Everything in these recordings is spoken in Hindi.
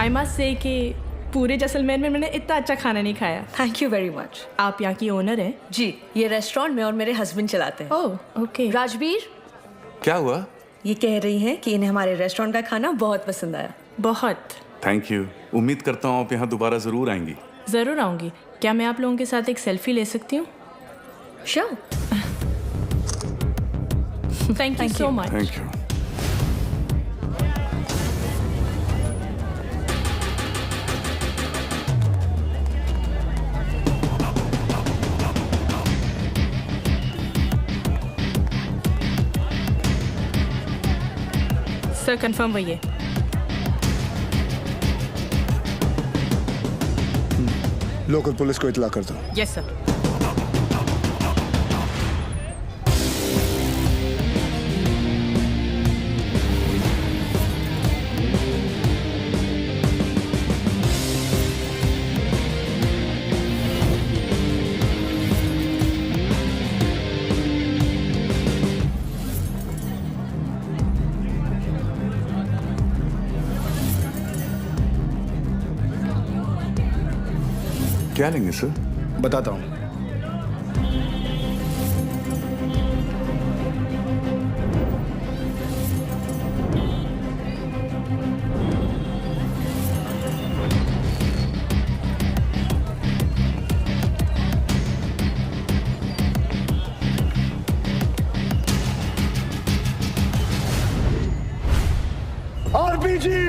आई मस्ट से कि पूरे जैसलमेर में मैंने इतना अच्छा खाना नहीं खाया। Thank you very much. आप यहाँ की ओनर हैं? जी, ये रेस्टोरेंट में और मेरे हस्बैंड चलाते हैं। Oh okay. राजवीर, क्या हुआ? ये कह रही हैं कि इन्हें हमारे रेस्टोरेंट का खाना बहुत पसंद आया। बहुत। Thank you. उम्मीद करता हूँ आप यहाँ दोबारा ज़रूर आएंगी। ज़रूर आऊँगी। क्या मैं आप लोगों के साथ एक सेल्फी ले सकती हूँ? Sure. Thank you so much. Thank you. Sir confirm वही है। लोकल पुलिस को इतला कर दो। Yes sir. क्या लेंगे सर? बताता हूँ। आरपीजी।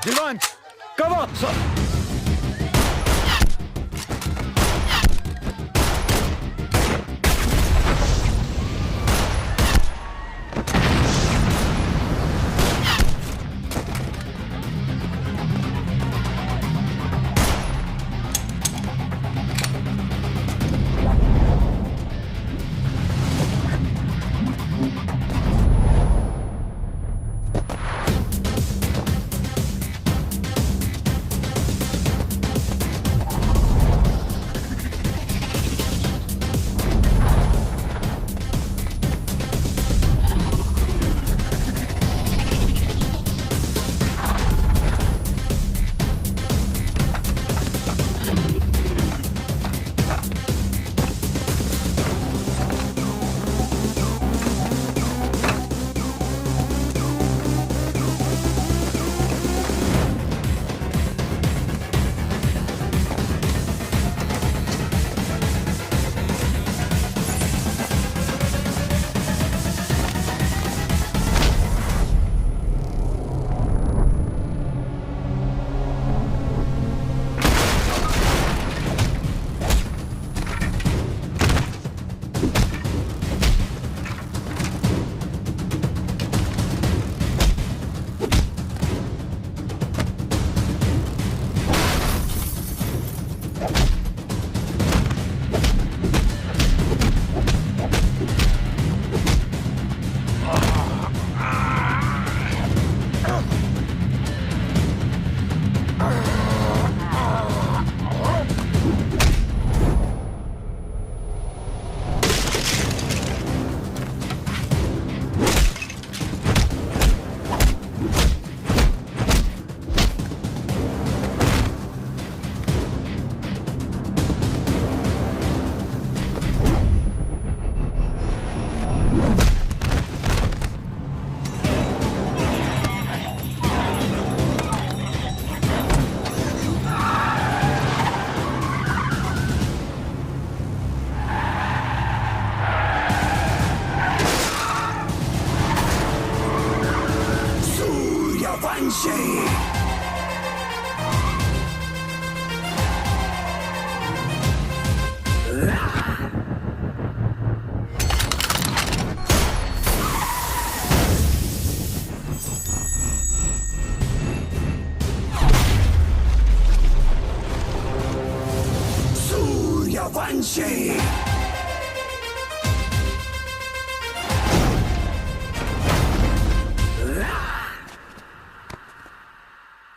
Divan, cover!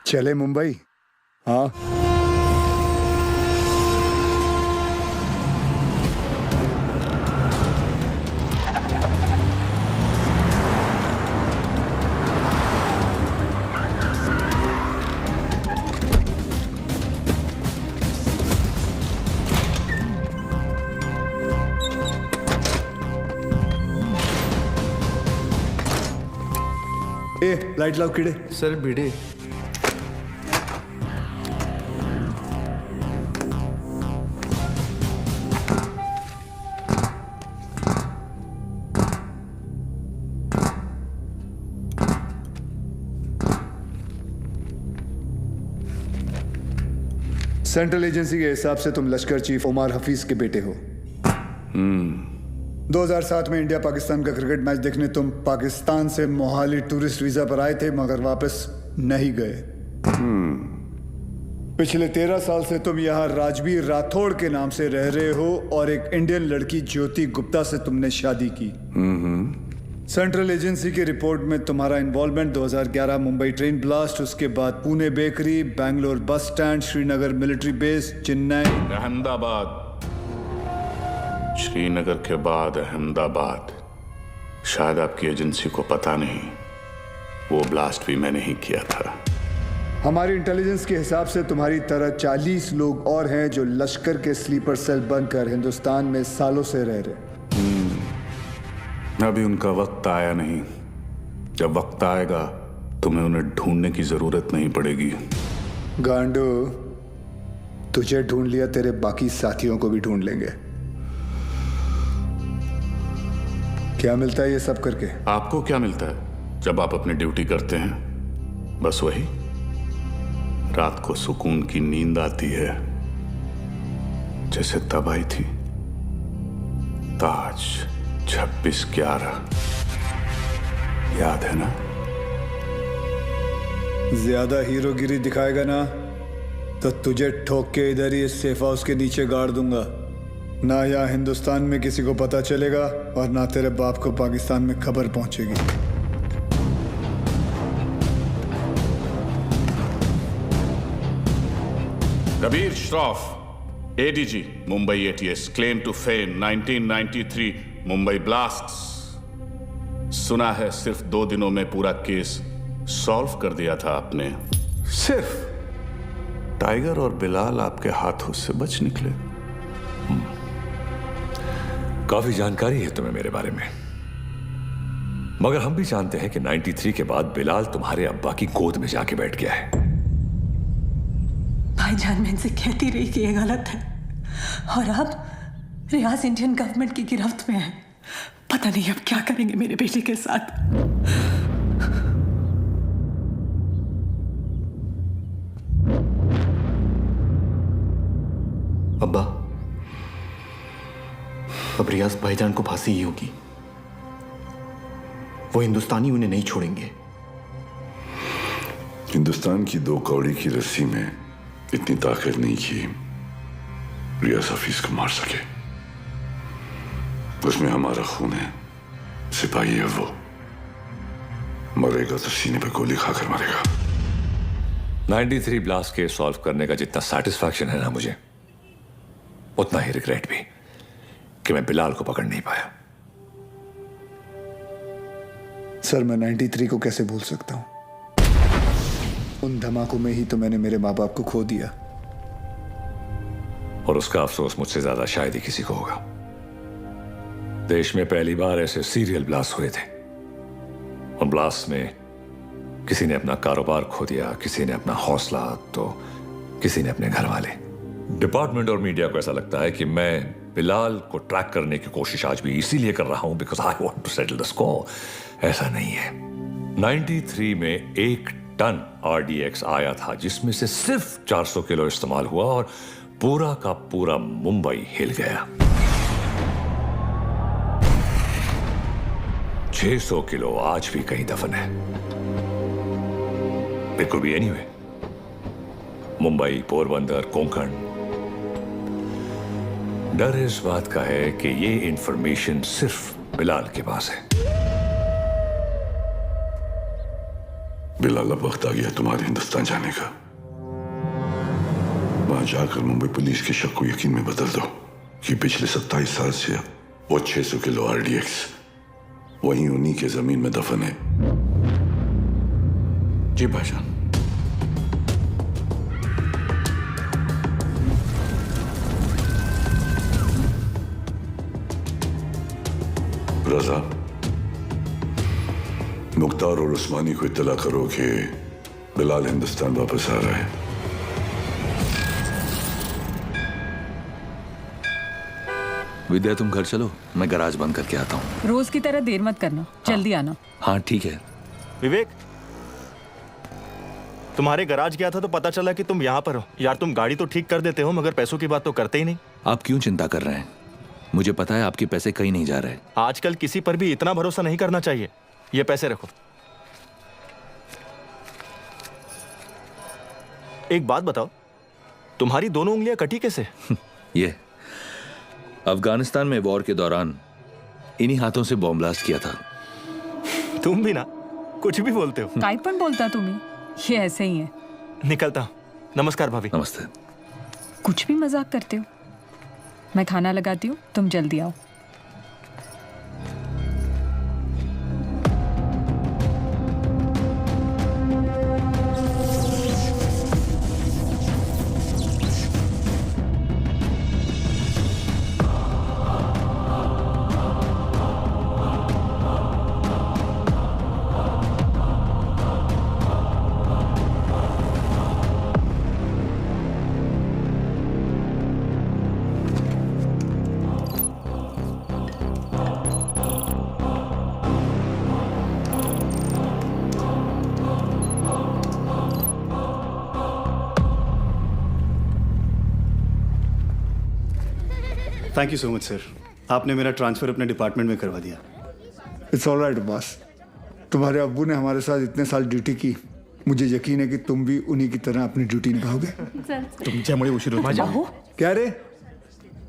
चले मुंबई। हाँ, ए लाइट लाओ कीड़े। सर भिड़े। सेंट्रल एजेंसी के हिसाब से तुम लश्कर चीफ उमर हफीज के बेटे हो। 2007 में इंडिया पाकिस्तान का क्रिकेट मैच देखने तुम पाकिस्तान से मोहाली टूरिस्ट वीजा पर आए थे, मगर वापस नहीं गए। पिछले 13 साल से तुम यहाँ राजवीर राठौड़ के नाम से रह रहे हो और एक इंडियन लड़की ज्योति गुप्ता से तुमने शादी की। सेंट्रल एजेंसी की रिपोर्ट में तुम्हारा इन्वॉल्वमेंट 2011 मुंबई ट्रेन ब्लास्ट, उसके बाद Pune bakery, Bangalore bus stand, Srinagar military base, Chennai, Ahmedabad. Srinagar के बाद अहमदाबाद। शायद आपकी एजेंसी को पता नहीं, वो ब्लास्ट भी मैंने ही किया था। हमारी इंटेलिजेंस के हिसाब से तुम्हारी तरह 40 लोग और हैं जो लश्कर के स्लीपर सेल बनकर हिंदुस्तान में सालों से रह रहे। अभी उनका वक्त आया नहीं। जब वक्त आएगा तुम्हें उन्हें ढूंढने की जरूरत नहीं पड़ेगी। गांडू, तुझे ढूंढ लिया, तेरे बाकी साथियों को भी ढूंढ लेंगे। क्या मिलता है ये सब करके? आपको क्या मिलता है जब आप अपनी ड्यूटी करते हैं? बस वही, रात को सुकून की नींद आती है, जैसे तब आई थी। ताज 26/11 याद है ना? ज्यादा हीरोगिरी दिखाएगा ना तो तुझे ठोक के इधर ही इस सेफ हाउस के नीचे गाड़ दूंगा। ना यहाँ हिंदुस्तान में किसी को पता चलेगा और ना तेरे बाप को पाकिस्तान में खबर पहुंचेगी। Kabir Shroff, ADG, Mumbai ATS, claim to fame 1993 Mumbai blasts. सुना है सिर्फ 2 दिनों में पूरा केस सॉल्व कर दिया था आपने। सिर्फ टाइगर और बिलाल आपके हाथों से बच निकले। काफी जानकारी है तुम्हें मेरे बारे में, मगर हम भी जानते हैं कि 93 के बाद बिलाल तुम्हारे अब्बा की गोद में जाके बैठ गया है। भाईजान मैं इनसे कहती रही कि ये गलत है और अब रियाज इंडियन गवर्नमेंट की गिरफ्त में है। पता नहीं अब क्या करेंगे मेरे बेटे के साथ। अब्बा, अब रियाज भाईजान को फांसी ही होगी। वो हिंदुस्तानी उन्हें नहीं छोड़ेंगे। हिंदुस्तान की 2 कौड़ी की रस्सी में इतनी ताकत नहीं कि रियाज हफीज को मार सके। उसमें हमारा खून है, सिपाही है वो। मरेगा तो सीने पे गोली खाकर मरेगा। 93 ब्लास्ट केस सॉल्व करने का जितना सेटिस्फैक्शन है ना मुझे, उतना ही रिग्रेट भी कि मैं बिलाल को पकड़ नहीं पाया। सर, मैं 93 को कैसे भूल सकता हूं? उन धमाकों में ही तो मैंने मेरे माँ बाप को खो दिया। और उसका अफसोस मुझसे ज्यादा शायद ही किसी को होगा। देश में पहली बार ऐसे सीरियल ब्लास्ट हुए थे। उन ब्लास्ट में किसी ने अपना कारोबार खो दिया, किसी ने अपना हौसला, तो किसी ने अपने घर वाले। डिपार्टमेंट और मीडिया को ऐसा लगता है कि मैं बिलाल को ट्रैक करने की कोशिश आज भी इसीलिए कर रहा हूं because I want to settle the score. ऐसा नहीं है। 93 में 1 टन RDX आया था, जिसमें से सिर्फ 400 किलो इस्तेमाल हुआ और पूरा का पूरा मुंबई हिल गया। 600 किलो आज भी कहीं दफन है। It could be anywhere. Mumbai, Porbandar, Konkan. डर इस बात का है कि ये इंफॉर्मेशन सिर्फ बिलाल के पास है। बिलाल, अब वक्त आ गया तुम्हारे हिंदुस्तान जाने का। वहां जाकर मुंबई पुलिस के शक को यकीन में बदल दो कि पिछले 27 साल से वो 600 किलो आरडीएक्स वहीं उन्हीं के जमीन में दफन है। जी भाईजान। रजा, मुख्तार और उस्मानी को इत्तला करो कि बिलाल हिंदुस्तान वापस आ रहा है। विद्या, तुम घर चलो, मैं गैराज बंद करके आता हूँ। रोज की तरह देर मत करना, जल्दी आना। हाँ ठीक है। विवेक, तुम्हारे गैराज गया था तो पता चला कि तुम यहाँ पर हो। यार, तुम गाड़ी तो ठीक कर देते हो मगर पैसों की बात तो करते ही नहीं। आप क्यों चिंता कर रहे हैं? मुझे पता है आपके पैसे कहीं नहीं जा रहे। आजकल किसी पर भी इतना भरोसा नहीं करना चाहिए। ये पैसे रखो। एक बात बताओ, तुम्हारी दोनों उंगलियां कटी कैसे? ये अफगानिस्तान में वॉर के दौरान इन्हीं हाथों से बॉम्ब ब्लास्ट किया था। तुम भी ना कुछ भी बोलते हो। काय पण बोलता तुम्ही? ये ऐसे ही है। निकलता हूं। नमस्कार भाभी। नमस्ते। कुछ भी मजाक करते हो। मैं खाना लगाती हूँ, तुम जल्दी आओ। Thank you so much sir, आपने मेरा ट्रांसफ़र अपने डिपार्टमेंट में करवा दिया। It's all right boss. तुम्हारे अब्बू ने हमारे साथ इतने साल ड्यूटी की, मुझे यकीन है कि तुम भी उन्हीं की तरह अपनी ड्यूटी निभाओगे। तुमच्यामुळे उशीर होतो। क्या रे,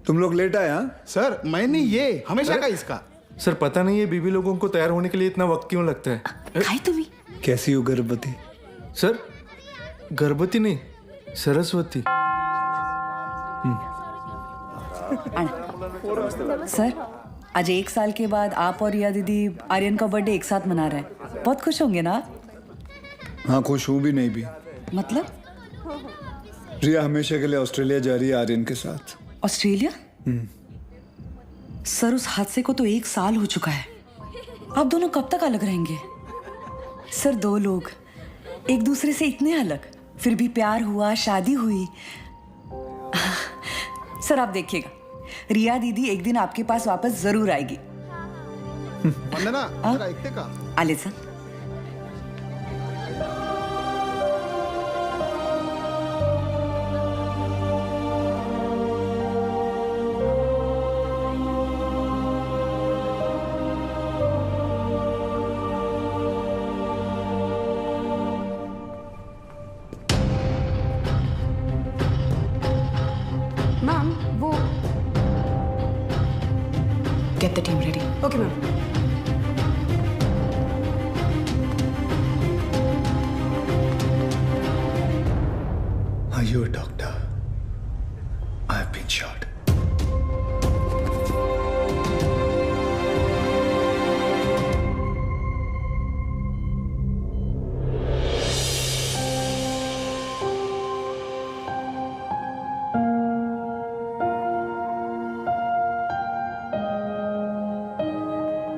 तुम लोग लेट आए? हाँ सर, मैं नहीं, ये हमेशा का इसका। सर पता नहीं है बीबी लोगों को तैयार होने के लिए इतना वक्त क्यों लगता है। काय तुम्ही? कैसी हो गर्भवती? सर गर्भवती नहीं, सरस्वती। सर, आज 1 साल के बाद आप और रिया दीदी आर्यन का बर्थडे एक साथ मना रहे हैं। बहुत खुश होंगे ना? हाँ, खुश हूँ भी नहीं भी। मतलब? रिया हमेशा के लिए ऑस्ट्रेलिया जा रही है आर्यन के साथ। ऑस्ट्रेलिया? सर, उस हादसे को तो 1 साल हो चुका है। आप दोनों कब तक अलग रहेंगे? सर, 2 लोग एक दूसरे से इतने अलग, फिर भी प्यार हुआ, शादी हुई। सर, आप देखिएगा, रिया दीदी एक दिन आपके पास वापस जरूर आएगी। आले सर। मैम, वो Get the team ready. Okay ma'am. Are you a doctor? I have been shot.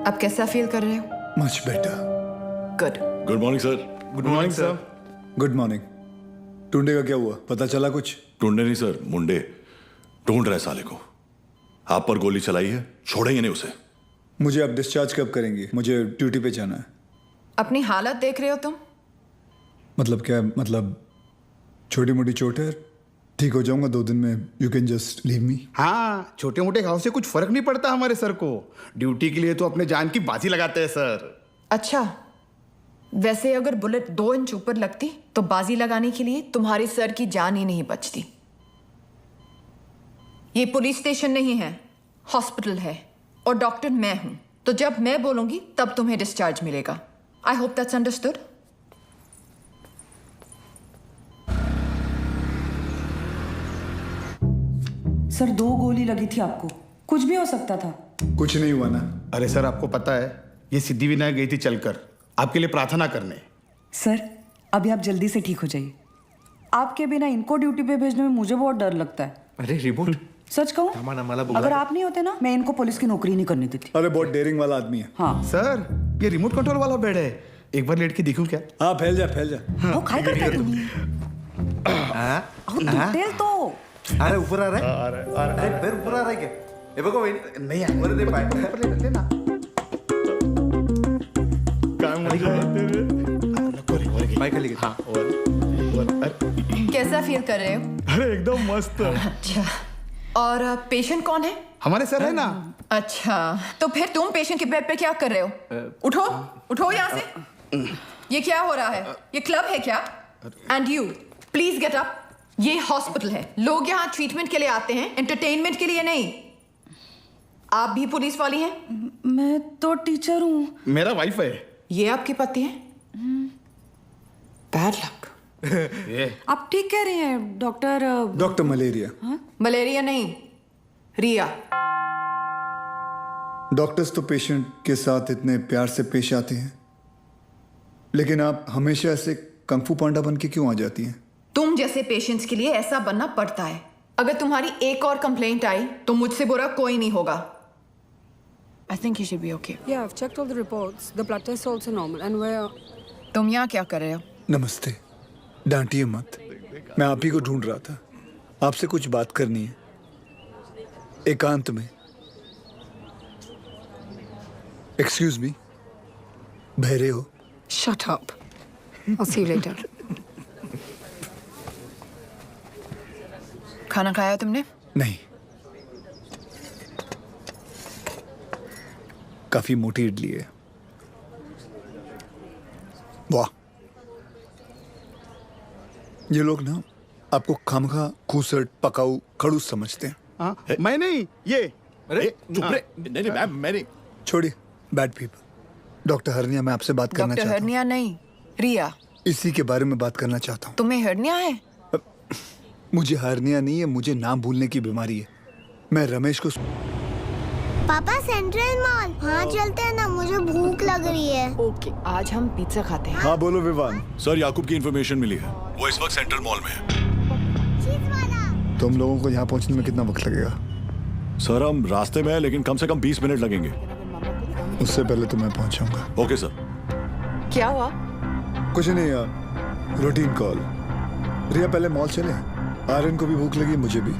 अब कैसा फील कर रहे हो? Much better. Good. Good morning sir. Good morning sir. Good morning. टुंडे का क्या हुआ, पता चला कुछ? ढूंढे नहीं सर, मुंडे ढूंढ रहे साले को। आप पर गोली चलाई है, छोड़ेंगे नहीं उसे। मुझे अब डिस्चार्ज कब करेंगे? मुझे ड्यूटी पे जाना है। अपनी हालत देख रहे हो तुम? मतलब क्या? मतलब छोटी मोटी चोट है, ठीक हो जाऊंगा 2 दिन में। You can just leave me. हाँ, छोटे मोटे घाव से कुछ फर्क नहीं पड़ता हमारे सर को। ड्यूटी के लिए तो अपने जान की बाजी लगाते हैं सर। अच्छा, वैसे अगर बुलेट 2 इंच ऊपर लगती तो बाजी लगाने के लिए तुम्हारे सर की जान ही नहीं बचती। ये पुलिस स्टेशन नहीं है, हॉस्पिटल है और डॉक्टर मैं हूं, तो जब मैं बोलूंगी तब तुम्हें डिस्चार्ज मिलेगा। I hope that's understood. Sir 2 गोली लगी थी आपको, कुछ भी हो सकता था। कुछ नहीं हुआ ना। अरे सर आपको पता है ये सिद्धिविनायक गई थी चलकर आपके लिए प्रार्थना करने। सर अभी आप जल्दी से ठीक हो जाइए। आपके बिना इनको ड्यूटी पे भेजने में मुझे बहुत डर लगता है। अरे रिमोट सच कहूँ, अगर आप नहीं होते ना, मैं इनको पुलिस की नौकरी नहीं करने देती। अरे बहुत डेयरिंग वाला आदमी है। हाँ सर ये रिमोट कंट्रोल वाला बेड है, एक बार लेट के दिखूं क्या? हाँ फैल जा फैल जा। वो काय करता है तुम्ही? दुखेल तो। अरे ऊपर आ रहा है, अरे पैर ऊपर आ रहा है क्या? ये बघो वहिनी, नहीं वर दे पाय. लेना पाय खाली घे. हाँ कैसा फील कर रहे हो? अरे एकदम मस्त। अच्छा, और पेशेंट कौन है? हमारे सर है ना। अच्छा, तो फिर तुम पेशेंट के बेड पे क्या कर रहे हो? उठो उठो यहाँ से। ये क्या हो रहा है? ये क्लब है क्या? And you please get up. ये हॉस्पिटल है, लोग यहाँ ट्रीटमेंट के लिए आते हैं, एंटरटेनमेंट के लिए नहीं। आप भी पुलिस वाली हैं? मैं तो टीचर हूँ। मेरा वाइफ है। ये आपके पति हैं? Bad luck. आप ठीक कह रहे हैं डॉक्टर। Doctor malaria. मलेरिया नहीं, रिया। डॉक्टर्स तो पेशेंट के साथ इतने प्यार से पेश आते हैं, लेकिन आप हमेशा ऐसे कंफू पांडा बन के क्यों आ जाती हैं? तुम जैसे पेशेंट्स के लिए ऐसा बनना पड़ता है। अगर तुम्हारी एक और कंप्लेंट आई तो मुझसे बुरा कोई नहीं होगा। I think you should be okay. Yeah, I've checked all the reports. The blood test is also normal. And where? तुम यहाँ क्या कर रहे हो? नमस्ते, डांटिए मत, मैं आप ही को ढूंढ रहा था। आपसे कुछ बात करनी है, एकांत में। एक्सक्यूज मी, बहरे हो? Shut up. I'll see you later. खाना खाया तुमने? नहीं, काफी मोटी इडली है। वाह, ये लोग ना आपको खामखा खूसट पकाऊ खड़ूस समझते हैं। हाँ, मैं नहीं, ये। अरे चुप रे. नहीं मैम, मैं नहीं. छोड़िए, बैड पीपल। डॉक्टर हरनिया, मैं आपसे बात करना डॉक्टर चाहता हूँ। हरनिया नहीं, रिया। इसी के बारे में बात करना चाहता हूँ। तुम्हें हरनिया है? मुझे हरनिया नहीं है, मुझे नाम भूलने की बीमारी है। मैं रमेश को। पापा सेंट्रल मॉल वहाँ चलते हैं ना, मुझे भूख लग रही है। ओके, आज हम पिज्जा खाते हैं। हाँ बोलो विवान। सर याकूब की इंफॉर्मेशन मिली है, वो इस वक्त सेंट्रल मॉल में है। तुम लोगों को यहाँ पहुँचने में कितना वक्त लगेगा? सर हम रास्ते में हैं, लेकिन कम से कम 20 मिनट लगेंगे। उससे पहले तो मैं पहुँचाऊंगा। Okay sir. क्या हुआ? कुछ नहीं यार, रूटीन कॉल। रिया पहले मॉल चले, आर्यन को भी भूख लगी, मुझे भी।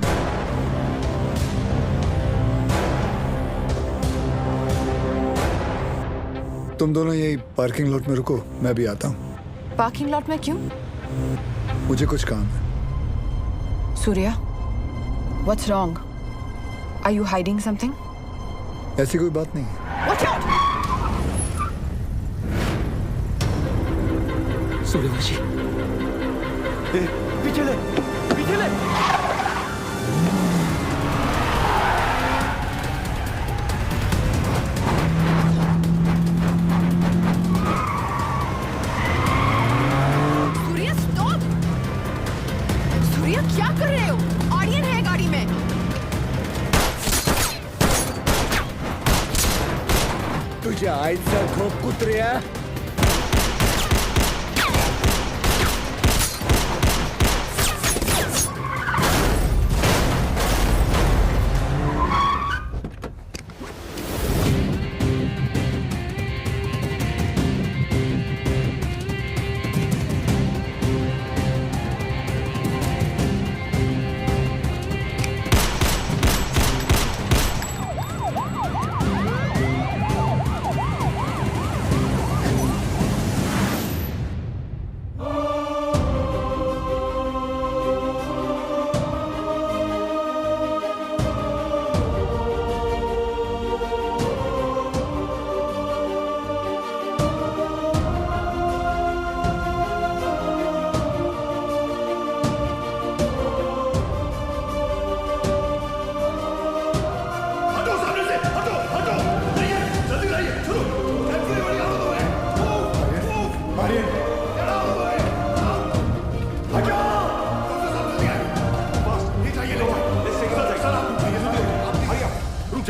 तुम दोनों यही पार्किंग लॉट में रुको, मैं भी आता हूँ। पार्किंग लॉट में क्यों? मुझे कुछ काम है। Surya, what's wrong? Are you hiding something? ऐसी कोई बात नहीं है। Watch out! सूर्यवंशी, पीछे ले, पीछे ले. सूर्या स्टॉप! सूर्या क्या कर रहे हो? ऑडियन है गाड़ी में। तुझ्या आईचा खोप कुत्र्या.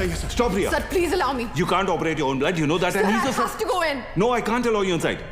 जाइए sir. Stop, Riya. Sir, please allow me. You can't operate your own blood. You know that. Sir, And I he's a have to go in. No, I can't allow you inside.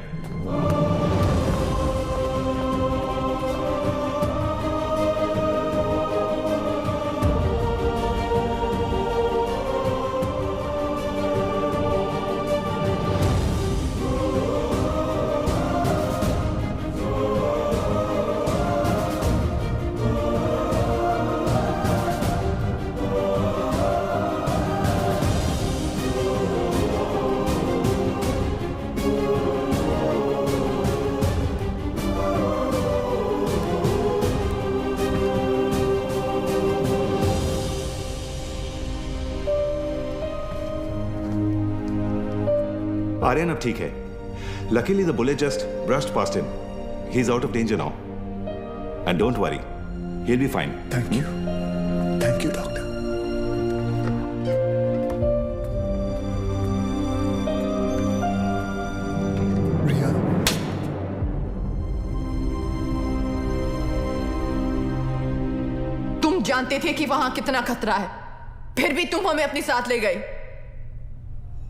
Aryan अब ठीक है. Luckily the bullet just brushed past him. He's out of danger now. And don't worry, he'll be fine. Thank you. Thank you, doctor. Riya. तुम जानते थे कि वहां कितना खतरा है, फिर भी तुम हमें अपने साथ ले गए.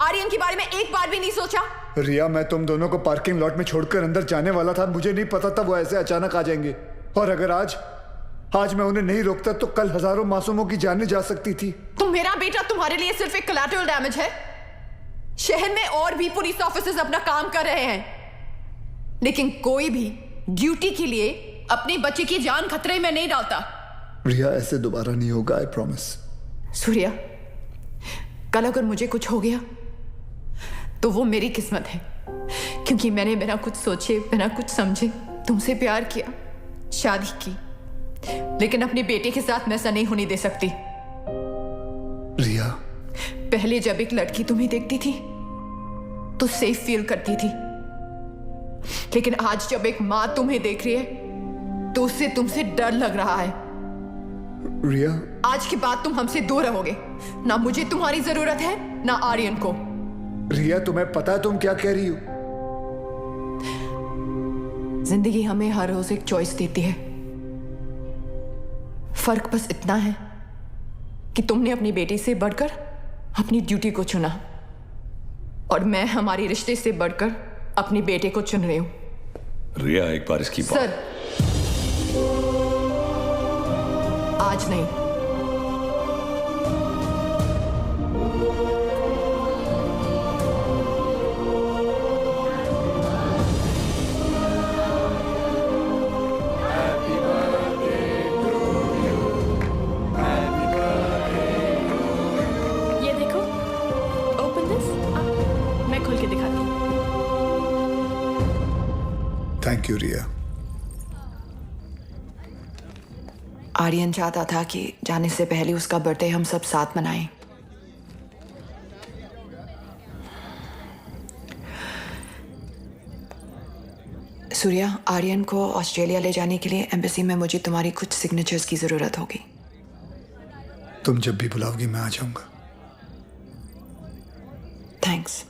आर्यन के बारे में एक बार भी नहीं सोचा? रिया, मैं तुम दोनों को पार्किंग लॉट में छोड़कर अंदर जाने वाला था. मुझे नहीं पता था वो ऐसे अचानक आ जाएंगे. और अगर आज मैं उन्हें नहीं रोकता तो कल हजारों मासूमों की जानें जा सकती थी. तो मेरा बेटा तुम्हारे लिए सिर्फ एक कोलैटरल डैमेज है. शहर में और भी पुलिस ऑफिसर्स अपना काम कर रहे हैं, लेकिन कोई भी ड्यूटी के लिए अपने बच्चे की जान खतरे में नहीं डालता. रिया, ऐसे दोबारा नहीं होगा. I promise. सूर्या, कल अगर मुझे कुछ हो गया तो वो मेरी किस्मत है, क्योंकि मैंने बिना कुछ सोचे, बिना कुछ समझे तुमसे प्यार किया, शादी की. लेकिन अपने बेटे के साथ मैं ऐसा नहीं होने दे सकती. रिया, पहले जब एक लड़की तुम्हें देखती थी तो सेफ फील करती थी, लेकिन आज जब एक माँ तुम्हें देख रही है तो उससे तुमसे डर लग रहा है. रिया, आज के बाद तुम हमसे दूर रहोगे. ना मुझे तुम्हारी जरूरत है, ना आर्यन को. रिया, तुम्हें पता है तुम क्या कह रही हो? जिंदगी हमें हर रोज एक चॉइस देती है. फर्क बस इतना है कि तुमने अपनी बेटी से बढ़कर अपनी ड्यूटी को चुना, और मैं हमारे रिश्ते से बढ़कर अपने बेटे को चुन रही हूं. रिया, एक बार इसकी बात. सर, आज नहीं. ये देखो, ओपन दिस. मैं खोल के दिखाती हूँ. थैंक यू रिया. आर्यन चाहता था कि जाने से पहले उसका बर्थडे हम सब साथ मनाएं. सूर्या, आर्यन को ऑस्ट्रेलिया ले जाने के लिए एम्बेसी में मुझे तुम्हारी कुछ सिग्नेचर्स की जरूरत होगी. तुम जब भी बुलाओगी मैं आ जाऊंगा. थैंक्स.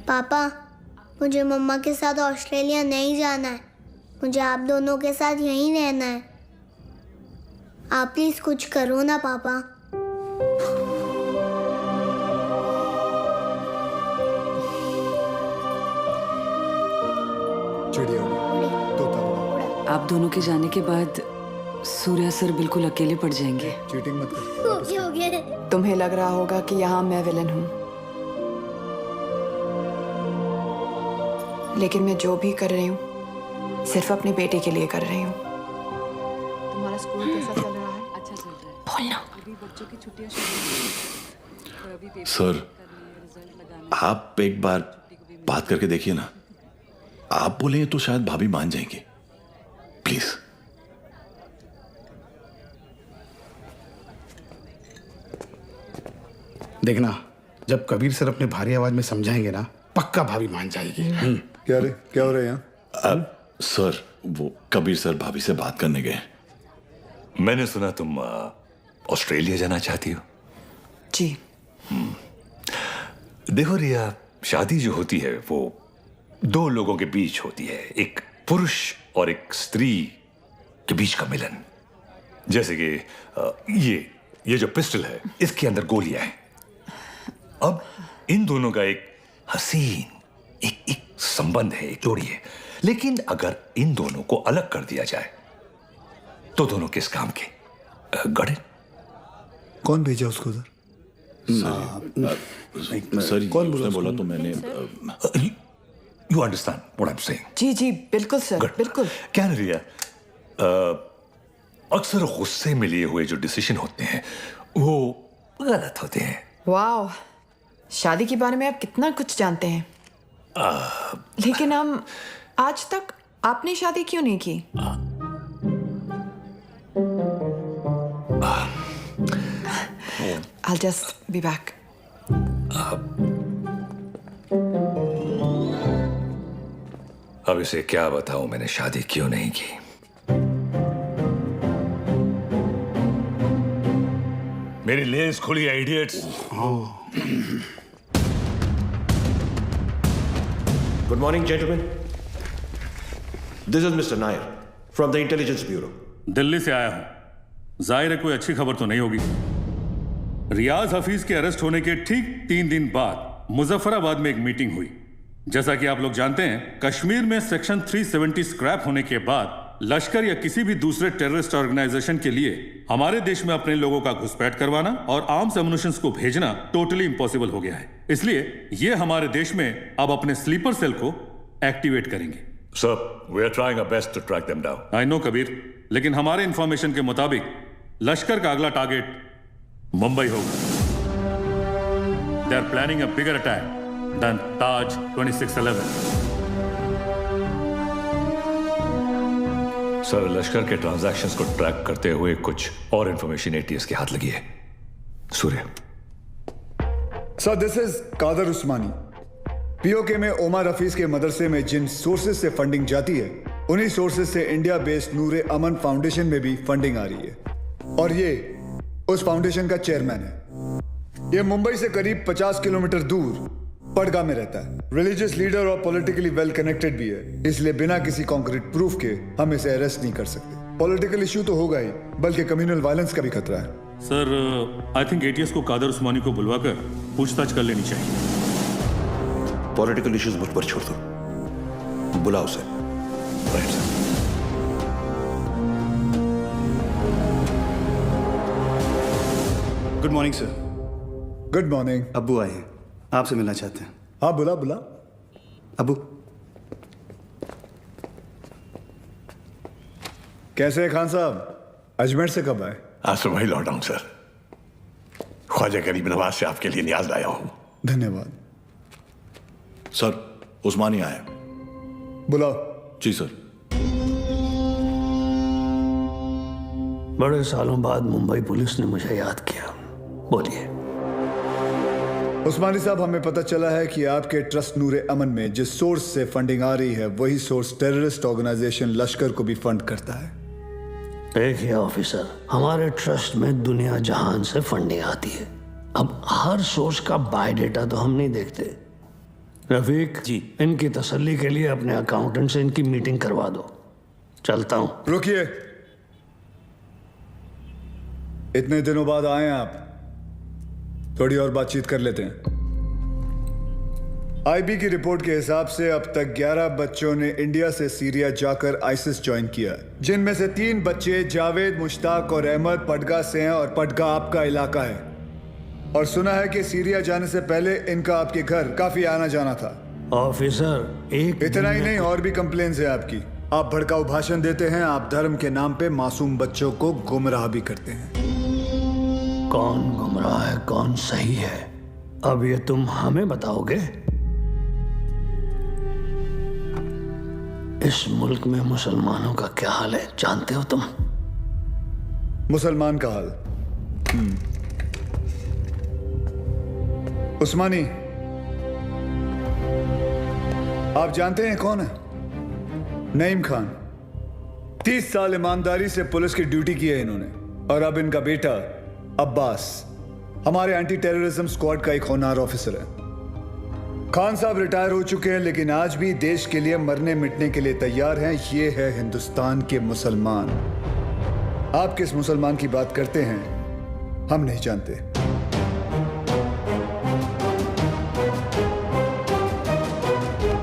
पापा, मुझे मम्मा के साथ ऑस्ट्रेलिया नहीं जाना है. मुझे आप दोनों के साथ यहीं रहना है. आप प्लीज कुछ करो ना पापा. आप दोनों के जाने के बाद सूर्या सर बिल्कुल अकेले पड़ जाएंगे. चीटिंग मत कर. हो गया. तुम्हें लग रहा होगा कि यहाँ मैं विलन हूँ, लेकिन मैं जो भी कर रही हूँ सिर्फ अपने बेटे के लिए कर रही हूँ. तुम्हारा स्कूल कैसा चल रहा है? अच्छा चल रहा है. बोलना. अभी बच्चों की छुट्टियां शुरू हुई. सर, आप एक बार बात करके देखिए ना. आप बोलेंगे तो शायद भाभी मान जाएंगे. प्लीज. देखना, जब कबीर सर अपने भारी आवाज में समझाएंगे ना, पक्का भाभी मान जाएगी. क्या रे, क्या हो रहा है यहाँ? सर, वो कबीर सर भाभी से बात करने गए. मैंने सुना तुम ऑस्ट्रेलिया जाना चाहती हो. जी. देखो रिया, शादी जो होती है वो दो लोगों के बीच होती है, एक पुरुष और एक स्त्री के बीच का मिलन। जैसे कि ये जो पिस्टल है, इसके अंदर गोलियां हैं। अब इन दोनों का एक हसीन एक संबंध है, एक जोड़ी है। लेकिन अगर इन दोनों को अलग कर दिया जाए तो दोनों किस काम के? गड़े। कौन भेजा उसको उधर? सर, कौन बोला तो मैंने। You understand what I am saying? जी जी बिल्कुल सर, बिल्कुल। क्या रिया, अक्सर गुस्से में लिए हुए जो डिसीजन होते हैं वो गलत होते हैं। वाओ, शादी के बारे में आप कितना कुछ जानते हैं। लेकिन हम आज तक आपने शादी क्यों नहीं की? I'll just be back. अब इसे क्या बताऊं मैंने शादी क्यों नहीं की। मेरी लेस खुली है, idiots. Good morning, gentlemen. This is Mr. Nair from the Intelligence Bureau. Delhi से आया हूं। जाहिर है कोई अच्छी खबर तो नहीं होगी। रियाज हफीज के अरेस्ट होने के ठीक 3 दिन बाद मुजफ्फराबाद में एक मीटिंग हुई। जैसा कि आप लोग जानते हैं, कश्मीर में सेक्शन 370 स्क्रैप होने के बाद लश्कर या किसी भी दूसरे टेररिस्ट ऑर्गेनाइजेशन के लिए हमारे देश में अपने लोगों का घुसपैठ करवाना और आर्म्स एमुनिशंस को भेजना टोटली इम्पॉसिबल हो गया है। इसलिए ये हमारे देश में अब अपने स्लीपर सेल को एक्टिवेट करेंगे। Sir, we are trying our best to track them down. I know Kabir, लेकिन हमारे इंफॉर्मेशन के मुताबिक लश्कर का अगला टारगेट मुंबई होगा। They are planning a bigger attack than Taj 2611। Sir, Lashkar के ट्रांजैक्शंस को ट्रैक करते हुए कुछ और इंफॉर्मेशन एटीएस के हाथ लगी है। Surya. Sir, this is Qadir Usmani. PoK में ओमर हफीज के मदरसे में जिन सोर्सेज से फंडिंग जाती है, उन्हीं सोर्सेज से इंडिया बेस्ड नूरे अमन फाउंडेशन में भी फंडिंग आ रही है और ये उस फाउंडेशन का चेयरमैन है। ये मुंबई से करीब 50 किलोमीटर दूर पड़गा में रहता है। रिलीजियस लीडर और पॉलिटिकली वेल कनेक्टेड भी है, इसलिए बिना किसी कॉन्क्रीट प्रूफ के हम इसे अरेस्ट नहीं कर सकते। पॉलिटिकल इश्यू तो होगा ही, बल्कि कम्युनल वायलेंस का भी खतरा है। सर, आई थिंक एटीएस को कादर उस्मानी को बुलवाकर पूछताछ कर लेनी चाहिए। पॉलिटिकल इश्यूज मुझ पर छोड़ दो, बुलाओ sir. Right sir. Good morning sir. Good morning. अब्बू आए हैं, आपसे मिलना चाहते हैं। हाँ, बुला बुला। अब्बू कैसे हैं खान साहब? अजमेर से कब आए? आज सुबह ही लौटा हूं सर। ख्वाजा गरीब नवाज से आपके लिए न्याज लाया हूं। धन्यवाद। सर, उस्मानी आए। बुलाओ। जी सर। बड़े सालों बाद मुंबई पुलिस ने मुझे याद किया। बोलिए। उस्मानी साहब, हमें पता चला है कि आपके ट्रस्ट नूरे अमन में जिस सोर्स से फंडिंग आ रही है, वही सोर्स टेररिस्ट ऑर्गेनाइजेशन लश्कर को भी फंड करता है। देखिए ऑफिसर, हमारे ट्रस्ट में दुनिया जहान से फंडिंग आती है। अब हर सोर्स का बायोडेटा तो हम नहीं देखते। रफीक जी, इनकी तसल्ली के लिए अपने अकाउंटेंट से इनकी मीटिंग करवा दो। चलता हूं। रुकिए, इतने दिनों बाद आए हैं आप, थोड़ी और बातचीत कर लेते हैं। आईबी की रिपोर्ट के हिसाब से अब तक 11 बच्चों ने इंडिया से सीरिया जाकर आईसिस ज्वाइन किया, जिनमें से 3 बच्चे जावेद, मुश्ताक और अहमद पडगा से हैं और पडगा आपका इलाका है। और सुना है कि सीरिया जाने से पहले इनका आपके घर काफी आना जाना था। ऑफिसर, एक इतना ही नहीं, और भी कंप्लेंट्स है आपकी। आप भड़काऊ भाषण देते हैं, आप धर्म के नाम पे मासूम बच्चों को गुमराह भी करते हैं। कौन गुमराह है, कौन सही है, अब ये तुम हमें बताओगे? इस मुल्क में मुसलमानों का क्या हाल है जानते हो तुम? मुसलमान का हाल? उस्मानी, आप जानते हैं कौन है? नईम खान। 30 साल ईमानदारी से पुलिस की ड्यूटी की है इन्होंने, और अब इनका बेटा अब्बास हमारे एंटी टेररिज्म स्क्वाड का एक होनहार ऑफिसर है। खान साहब रिटायर हो चुके हैं, लेकिन आज भी देश के लिए मरने मिटने के लिए तैयार हैं। ये है हिंदुस्तान के मुसलमान। आप किस मुसलमान की बात करते हैं हम नहीं जानते।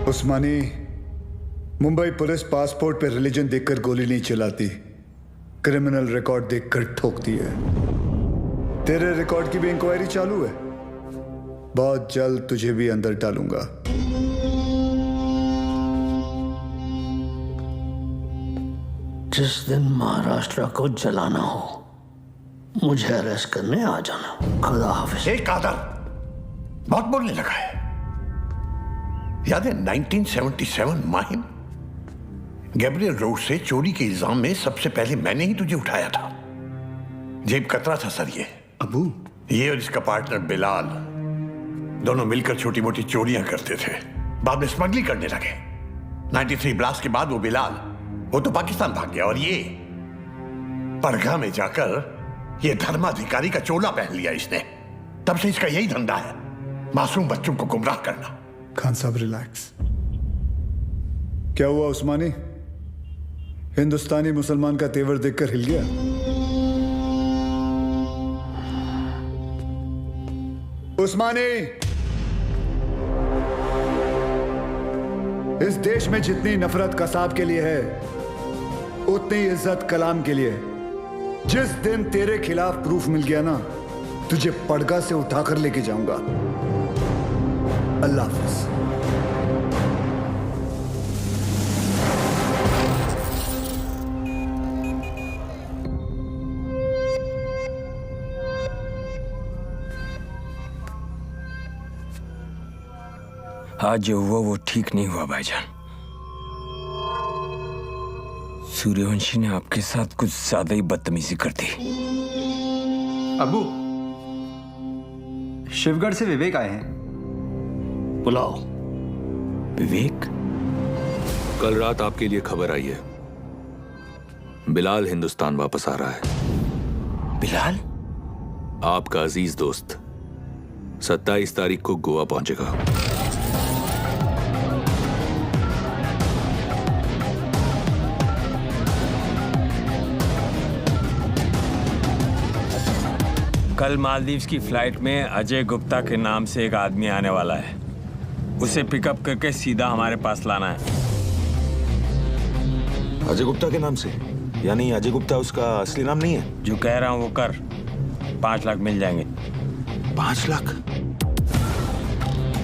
उस्मानी, मुंबई पुलिस पासपोर्ट पे रिलीजन देखकर गोली नहीं चलाती, क्रिमिनल रिकॉर्ड देखकर ठोकती है। तेरे रिकॉर्ड की भी इंक्वायरी चालू है। बहुत जल्द तुझे भी अंदर डालूंगा। जिस दिन महाराष्ट्र को जलाना हो मुझे अरेस्ट करने आ जाना। खुदा हाफिज। एक कादर बहुत बोलने लगा है। याद है 1977 माहिम, गैब्रियल रोड से चोरी के इल्जाम में सबसे पहले मैंने ही तुझे उठाया था। जेब कतरा था सर ये। अबू, ये और इसका पार्टनर बिलाल दोनों मिलकर छोटी मोटी चोरियां करते थे, बाद में स्मगलिंग करने लगे। 93 ब्लास्ट के बाद वो बिलाल वो तो पाकिस्तान भाग गया और ये परगा में जाकर ये धर्माधिकारी का चोला पहन लिया इसने। तब से इसका यही धंधा है, मासूम बच्चों को गुमराह करना। खान साहब रिलैक्स। क्या हुआ उस्मानी? हिंदुस्तानी मुसलमान का तेवर देखकर हिल गया? उस्मानी, इस देश में जितनी नफरत कसाब के लिए है उतनी इज्जत कलाम के लिए। जिस दिन तेरे खिलाफ प्रूफ मिल गया ना, तुझे पड़गा से उठाकर लेके जाऊंगा। अल्लाह हाफिज। आज जो हुआ वो ठीक नहीं हुआ भाईजान। सूर्यवंशी ने आपके साथ कुछ ज्यादा ही बदतमीजी कर दी। अबू, शिवगढ़ से विवेक आए हैं। बुलाओ। विवेक? कल रात आपके लिए खबर आई है, बिलाल हिंदुस्तान वापस आ रहा है। बिलाल? आपका अजीज दोस्त 27 तारीख को गोवा पहुंचेगा। कल मालदीव्स की फ्लाइट में अजय गुप्ता के नाम से एक आदमी आने वाला है। उसे पिकअप करके सीधा हमारे पास लाना है। अजय गुप्ता के नाम से? यानी अजय गुप्ता उसका असली नाम नहीं है? जो कह रहा हूं वो कर। 5 लाख मिल जाएंगे। 5 लाख?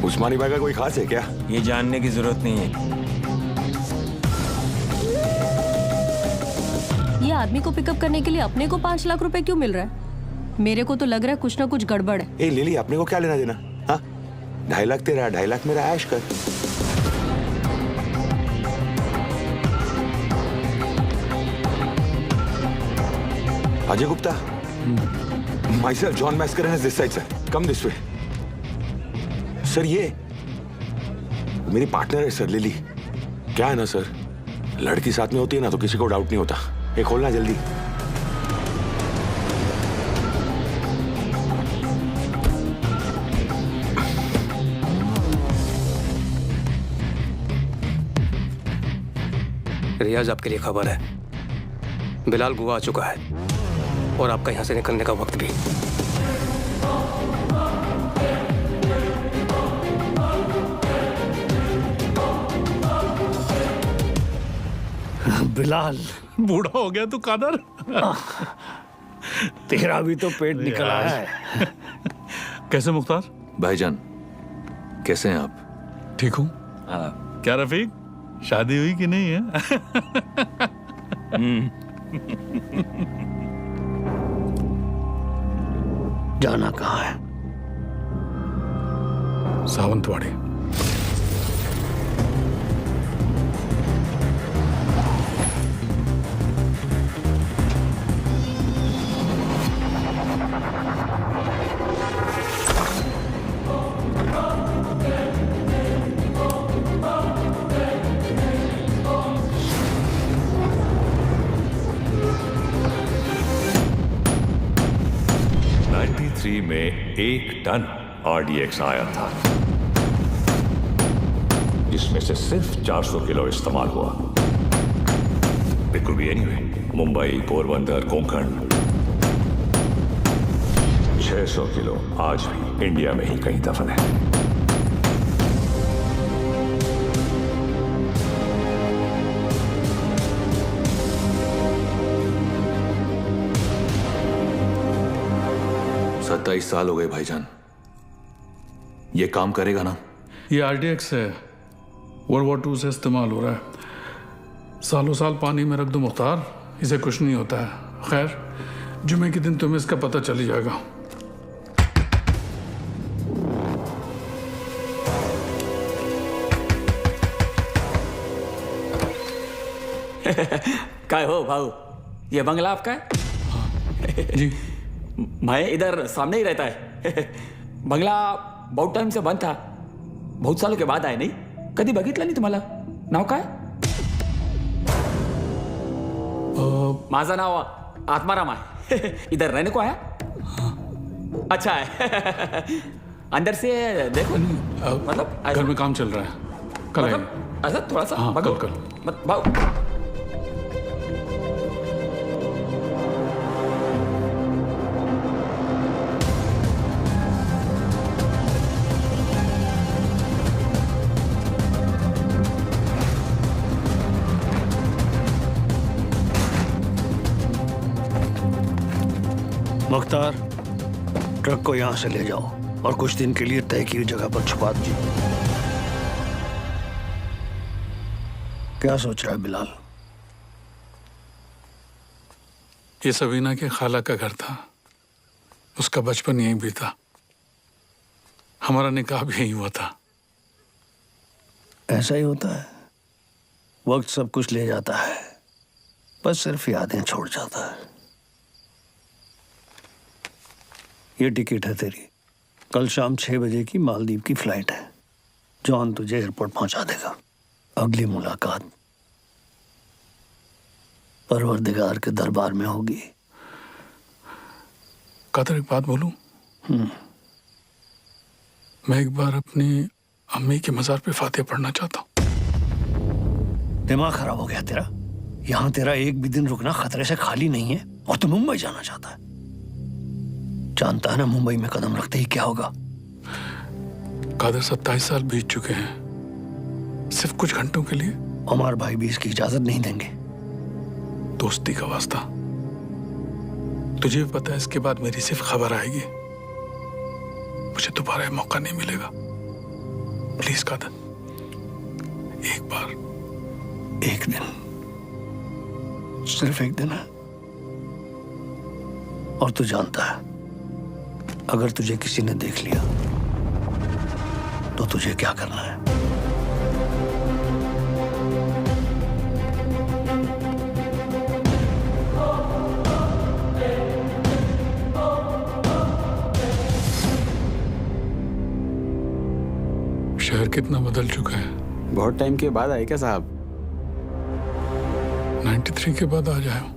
उस्मानी भाई का कोई खास है क्या? ये जानने की जरूरत नहीं है। ये आदमी को पिकअप करने के लिए अपने को 5 लाख रुपए क्यों मिल रहा है? मेरे को तो लग रहा है कुछ ना कुछ गड़बड़ है। ए लिली, अपने को क्या लेना देना? हाँ, 2.5 लाख तेरा, 2.5 लाख मेरा, ऐश कर। Ajay Gupta, myself John Mascarenhas this side sir, come this way। Sir ये मेरी पार्टनर है सर, लिली। क्या है ना सर, लड़की साथ में होती है ना तो किसी को डाउट नहीं होता। ये खोलना जल्दी। रियाज, आपके लिए खबर है, बिलाल गोवा आ चुका है और आपका यहां से निकलने का वक्त भी। बिलाल, बूढ़ा हो गया तू कादर। तेरा भी तो पेट निकला है। कैसे मुख्तार? भाईजान कैसे हैं आप? ठीक हूँ। क्या रफीक, शादी हुई कि नहीं है? जाना कहाँ है? सावंतवाड़ी। में 1 टन RDX आया था। जिसमें से सिर्फ 400 किलो इस्तेमाल हुआ। It could be anyway, Mumbai, Porbandar, Konkan. 600 kilo आज भी इंडिया में ही कहीं दफन है। सत्ताईस साल हो गए भाईजान। ये काम करेगा ना? ये RDX है, वर्ल्ड वॉर 2 से इस्तेमाल हो रहा है। सालों साल पानी में रख दो मुख्तार, इसे कुछ नहीं होता है। खैर, जुमे के दिन तुम्हें इसका पता चल ही जाएगा। काय हो भाऊ, ये बंगला आपका है? जी। मैं इधर सामने ही रहता है। बंगला बहुत टाइम से बंद था, बहुत सालों के बाद आए। नाही कधी बघितलं नाही तुम्हाला? नाव काय? माझं नाव आत्माराम आहे। इधर रहने को आया? अच्छा है। अंदर से देखो। मतलब घर में काम चल रहा है, कल मतलब ऐसा थोड़ा सा। हाँ, कल। भाऊ मुख्तार, ट्रक को यहां से ले जाओ और कुछ दिन के लिए तय की जगह पर छुपा दीजिए। क्या सोच रहा है बिलाल? ये सबीना के खाला का घर था, उसका बचपन यहीं बीता, हमारा निकाह भी यहीं हुआ था। ऐसा ही होता है, वक्त सब कुछ ले जाता है, बस सिर्फ यादें छोड़ जाता है। ये टिकट है तेरी, कल शाम 6 बजे की मालदीव की फ्लाइट है। जॉन तुझे एयरपोर्ट पहुंचा देगा। अगली मुलाकात परवरदिगार के दरबार में होगी। कादर, एक बात बोलूं? मैं एक बार अपनी अम्मी के मजार पे फातिहा पढ़ना चाहता हूं। दिमाग खराब हो गया तेरा? यहां तेरा एक भी दिन रुकना खतरे से खाली नहीं है और तू मुंबई जाना चाहता है। जानता है ना मुंबई में कदम रखते ही क्या होगा? कादर, 27 साल बीत चुके हैं, सिर्फ कुछ घंटों के लिए। उमर भाई भी इसकी इजाजत नहीं देंगे। दोस्ती का वास्ता, तुझे भी पता है इसके बाद मेरी सिर्फ खबर आएगी, मुझे दोबारा मौका नहीं मिलेगा। प्लीज कादर, एक बार, एक दिन, सिर्फ एक दिन है। और तू जानता है, अगर तुझे किसी ने देख लिया तो तुझे क्या करना है? शहर कितना बदल चुका है। बहुत टाइम के बाद आए क्या साहब? 93 के बाद आ जाओ।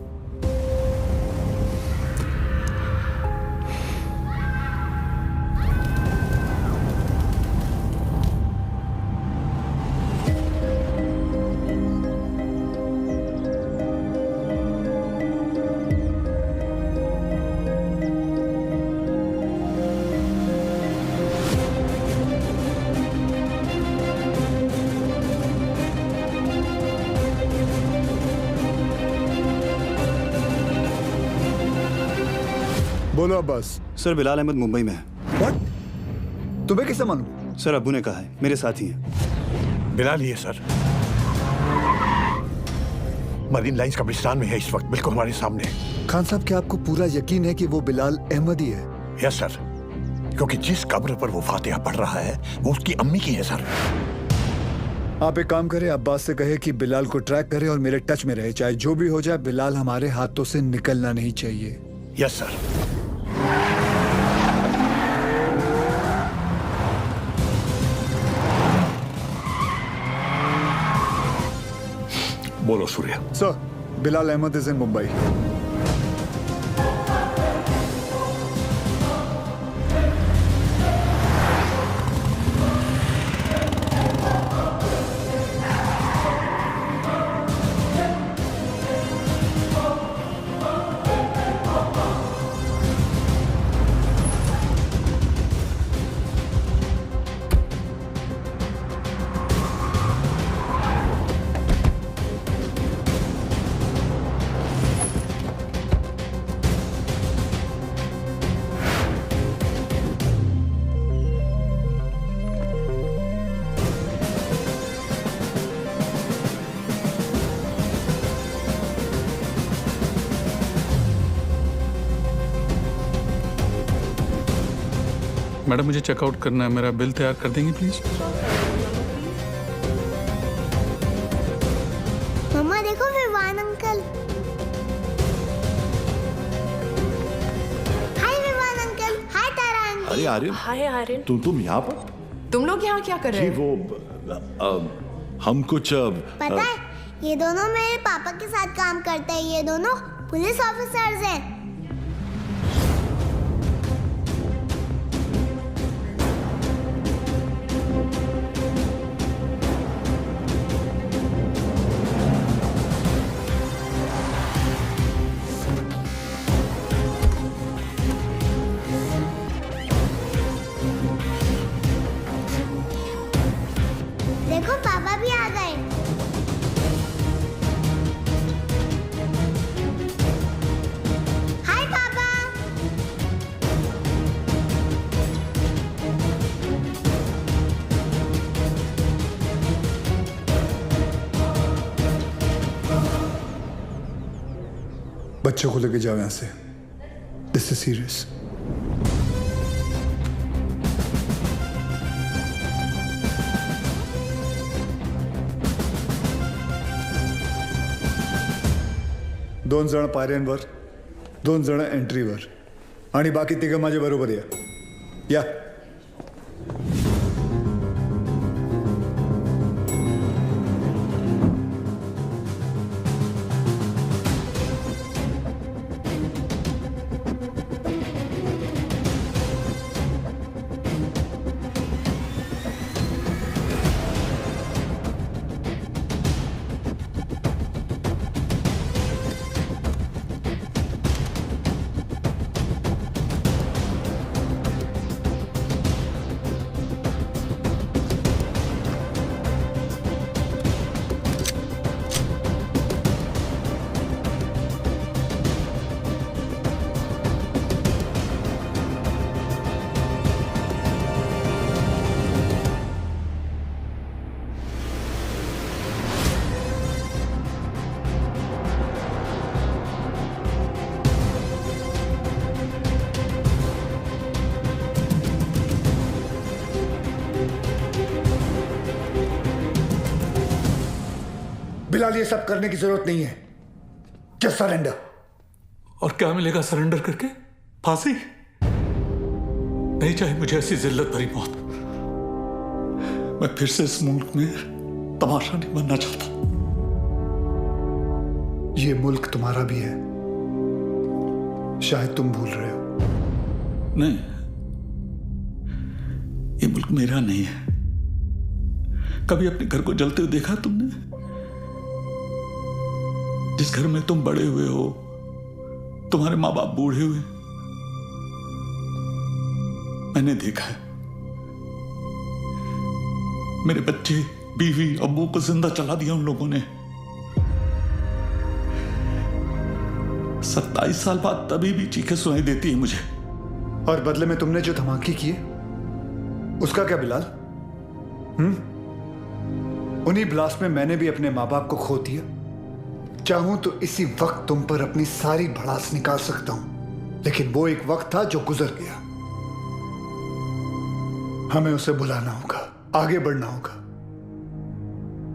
बोलो अब्बास। सर, बिलाल अहमद मुंबई में है। What? तुम्हें कैसे मालूम? सर, अब्बू ने कहा है, मेरे साथ ही है। बिलाल ही है सर, मरीन लाइंस कब्रिस्तान में है इस वक्त, बिल्कुल हमारे सामने। खान साहब, क्या आपको पूरा यकीन है कि वो बिलाल अहमद ही है? यस सर, क्योंकि जिस कब्र पर वो फातिहा पढ़ रहा है वो उसकी अम्मी की है सर। आप एक काम करें, अब्बास से कहे कि बिलाल को ट्रैक करे और मेरे टच में रहे। चाहे जो भी हो जाए, बिलाल हमारे हाथों से निकलना नहीं चाहिए। Yes sir. बोलो Surya. Sir, Bilal Ahmed is in Mumbai. Madam मुझे चेकआउट करना है, मेरा बिल तैयार कर देंगी प्लीज? मम्मा देखो विवान अंकल। हाय विवान अंकल। हाय तारा आंटी। अरे आर्यन, हाय आर्यन। तुम यहाँ पर? तुम लोग यहाँ क्या कर रहे जी हो? वो हम कुछ पता है ये दोनों मेरे पापा के साथ काम करते हैं। ये दोनों पुलिस ऑफिसर्स हैं। देखो पापा भी आ गए। हाय पापा। बच्चों को लेके जाओ यहाँ से। This is serious. दोन जण पायऱ्यांवर, दोन जण एंट्रीवर आणि बाकी तिघं माझ्या बरोबर या। बिलाल ये सब करने की जरूरत नहीं है। Just surrender. और क्या मिलेगा सरेंडर करके? फांसी? नहीं चाहिए मुझे ऐसी जिल्लत भरी मौत। मैं फिर से इस मुल्क में तमाशा नहीं बनना चाहता। ये मुल्क तुम्हारा भी है, शायद तुम भूल रहे हो। नहीं, ये मुल्क मेरा नहीं है। कभी अपने घर को जलते हुए देखा तुमने? जिस घर में तुम बड़े हुए हो, तुम्हारे माँ बाप बूढ़े हुए, मैंने देखा है। मेरे बच्चे, बीवी, अब्बू को जिंदा चला दिया उन लोगों ने। 27 साल बाद तभी भी चीखें सुनाई देती है मुझे। और बदले में तुमने जो धमाके किए, उसका क्या बिलाल? उन्हीं ब्लास्ट में मैंने भी अपने माँ बाप को खो दिया। चाहूं तो इसी वक्त तुम पर अपनी सारी भड़ास निकाल सकता हूं, लेकिन वो एक वक्त था जो गुजर गया। हमें उसे भुलाना होगा, आगे बढ़ना होगा।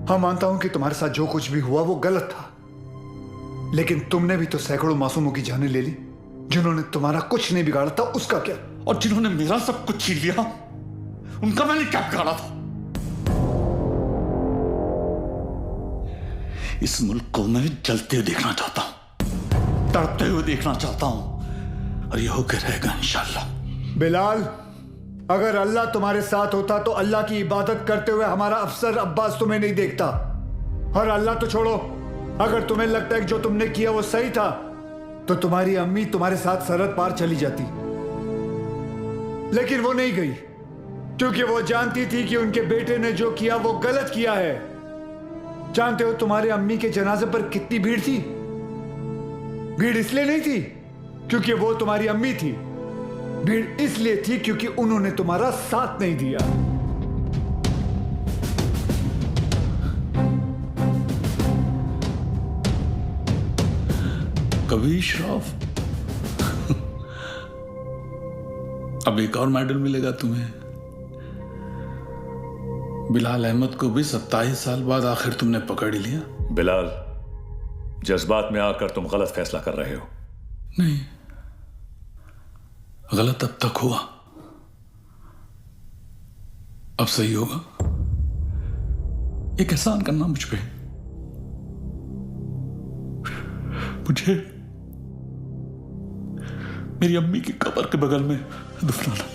हाँ, मानता हूं कि तुम्हारे साथ जो कुछ भी हुआ वो गलत था, लेकिन तुमने भी तो सैकड़ों मासूमों की जानें ले ली। जिन्होंने तुम्हारा कुछ नहीं बिगाड़ा था, उसका क्या? और जिन्होंने मेरा सब कुछ छीन लिया, उनका मैंने क्या बिगाड़ा था? इस मुल्क को मैं जलते हुए देखना चाहता हूं, तड़पते हुए देखना चाहता हूं, और ये होकर रहेगा इंशाल्लाह। बिलाल, अगर अल्लाह तुम्हारे साथ होता तो अल्लाह की इबादत करते हुए हमारा अफसर अब्बास तुम्हें नहीं देखता। और अल्लाह तो छोड़ो, अगर तुम्हें लगता है कि जो तुमने किया वो सही था, तो तुम्हारी अम्मी तुम्हारे साथ सरहद पार चली जाती। लेकिन वो नहीं गई, क्योंकि वो जानती थी कि उनके बेटे ने जो किया वो गलत किया है। जानते हो तुम्हारे अम्मी के जनाजे पर कितनी भीड़ थी? भीड़ इसलिए नहीं थी क्योंकि वो तुम्हारी अम्मी थी, भीड़ इसलिए थी क्योंकि उन्होंने तुम्हारा साथ नहीं दिया। कभी श्राफ अब एक और मेडल मिलेगा तुम्हें। बिलाल अहमद को भी 27 साल बाद आखिर तुमने पकड़ लिया। बिलाल, जज्बात में आकर तुम गलत फैसला कर रहे हो। नहीं, गलत अब तक हुआ, अब सही होगा। एक एहसान करना मुझ पे, मुझे मेरी अम्मी की कब्र के बगल में दफनाना।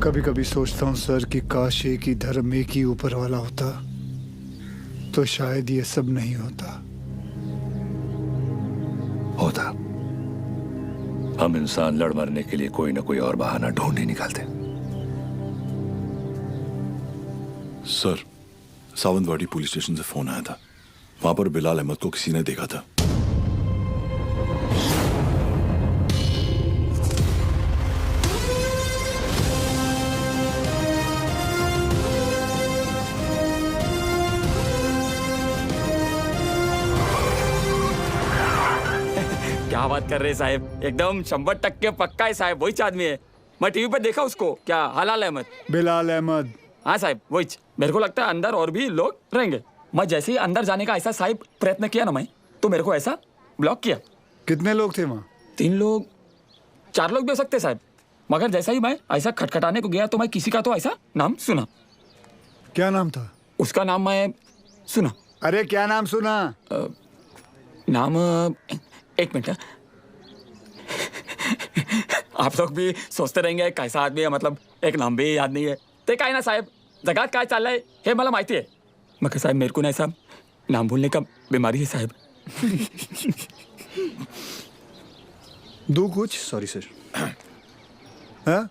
कभी कभी सोचता हूँ सर कि काश एक ही धर्म, एक ही ऊपर वाला होता तो शायद ये सब नहीं होता। हम इंसान लड़ मरने के लिए कोई ना कोई और बहाना ढूंढ ही निकालते। सर, सावंतवाड़ी पुलिस स्टेशन से फोन आया था। वहां पर बिलाल अहमद को किसी ने देखा था। क्या बात कर रहे साहब, एकदम 100% पक्का है साहब, वही आदमी है। मैं टीवी पर देखा उसको। क्या हलाल अहमद? बिलाल अहमद। हाँ साहब वही। मेरे को लगता है अंदर और भी लोग रहेंगे। मैं जैसे ही अंदर जाने का ऐसा साहब प्रयत्न किया ना मैं, तो मेरे को ऐसा ब्लॉक किया। कितने लोग थे वहाँ? 3 लोग 4 लोग भी हो सकते साहब, मगर जैसा ही मैं ऐसा खटखटाने को गया तो मैं किसी का तो ऐसा नाम सुना। क्या नाम था उसका? नाम मैं सुना। अरे क्या नाम सुना? नाम एक मिनट। आप लोग भी सोचते रहेंगे कैसा आदमी है, मतलब एक नाम भी याद नहीं है। ते काय ना साहब, जगात काय चाललंय हे मला माहिती है, मगर साहब मेरे को ना ऐसा नाम भूलने का बीमारी है साहब। दो कुछ। Sorry sir. हाँ,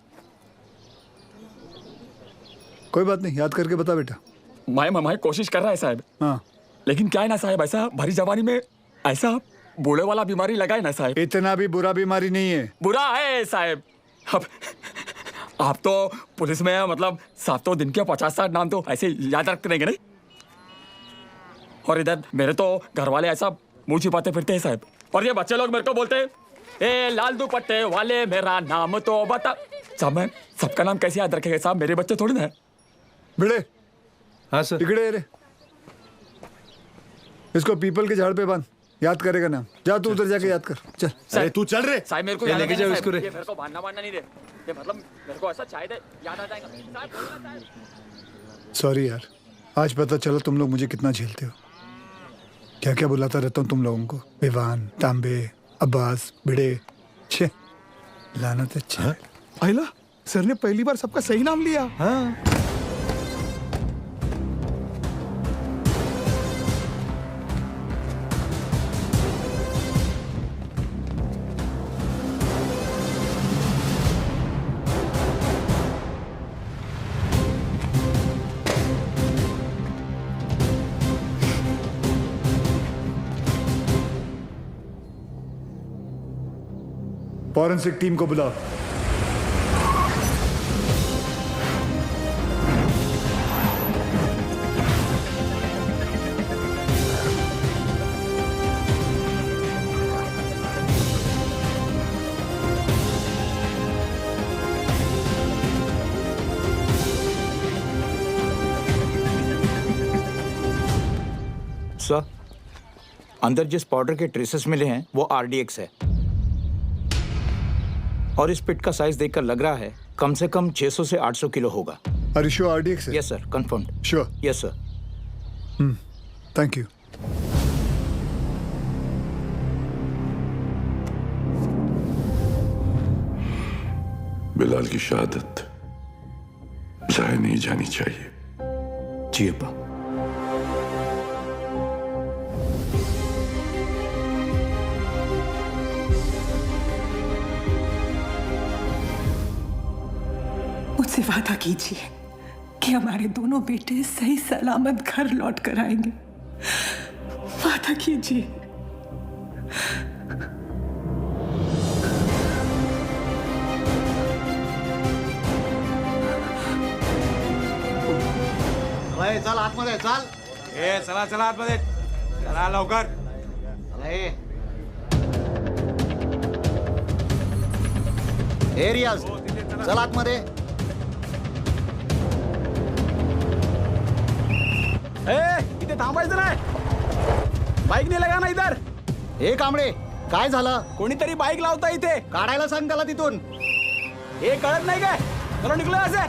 कोई बात नहीं, याद करके बता बेटा। मैं कोशिश कर रहा है साहब। हाँ, लेकिन क्या है ना साहब, ऐसा भरी जवानी में ऐसा बूढ़े वाला बीमारी लगा है ना साहब। इतना भी बुरा बीमारी नहीं है। बुरा है साहब। अब आप तो पुलिस में मतलब 7 दिन के 50-60 नाम तो ऐसे याद रखते रहेंगे नहीं। और इधर मेरे तो घर वाले ऐसा मुंह छिपाते फिरते हैं साहब। और ये बच्चे लोग मेरे को बोलते हैं, ए लाल दुपट्टे वाले मेरा नाम तो बता। साहब मैं सबका नाम कैसे याद रखेगा साहब, मेरे बच्चे थोड़ी ना है। भिड़े। हाँ सर। टिकड़े रे, इसको पीपल के झाड़ पे बांध, याद करेगा नाम। जा तू उधर जाके याद कर, चल। अरे तू चल रे। साहब मेरे को लेके जाओ इसको रे। ये मेरे को बांधना नहीं दे, ये मतलब मेरे को ऐसा शायद याद आ जाएगा साहब। बोलना साहब। सॉरी यार, आज पता चला तुम लोग मुझे कितना झेलते हो। क्या क्या बुलाता रहता हूँ तुम लोगों को, विवान, तांबे, अब्बास, भिड़े। छे लानत है। छे आइला, सर ने पहली बार सबका सही नाम लिया। हाँ। फॉरेंसिक टीम को बुलाओ। सर, अंदर जिस पाउडर के ट्रेसेस मिले हैं वो आरडीएक्स है, और इस पिट का साइज देखकर लग रहा है कम से कम 600 से 800 किलो होगा। Are you sure RDX है? Yes sir, confirmed. Sure? Yes sir. Thank you. Bilal की शहादत जाया नहीं जानी चाहिए। जी अब्बा। मुझसे वादा कीजिए कि हमारे दोनों बेटे सही सलामत घर लौट कर आएंगे। वादा कीजिए। चल आतमध्ये चल. चला चला आतमध्ये चला लवकर. रियाज चल आतमध्ये. इथे थांबायचं नाही. बाईक नाही लगा ना इधर. हे कांबळे काय झालं? कोणीतरी बाईक लावता इथे. काढायला सांग त्याला तिथून. हे कळत नाही काय? चलो निघलो असे.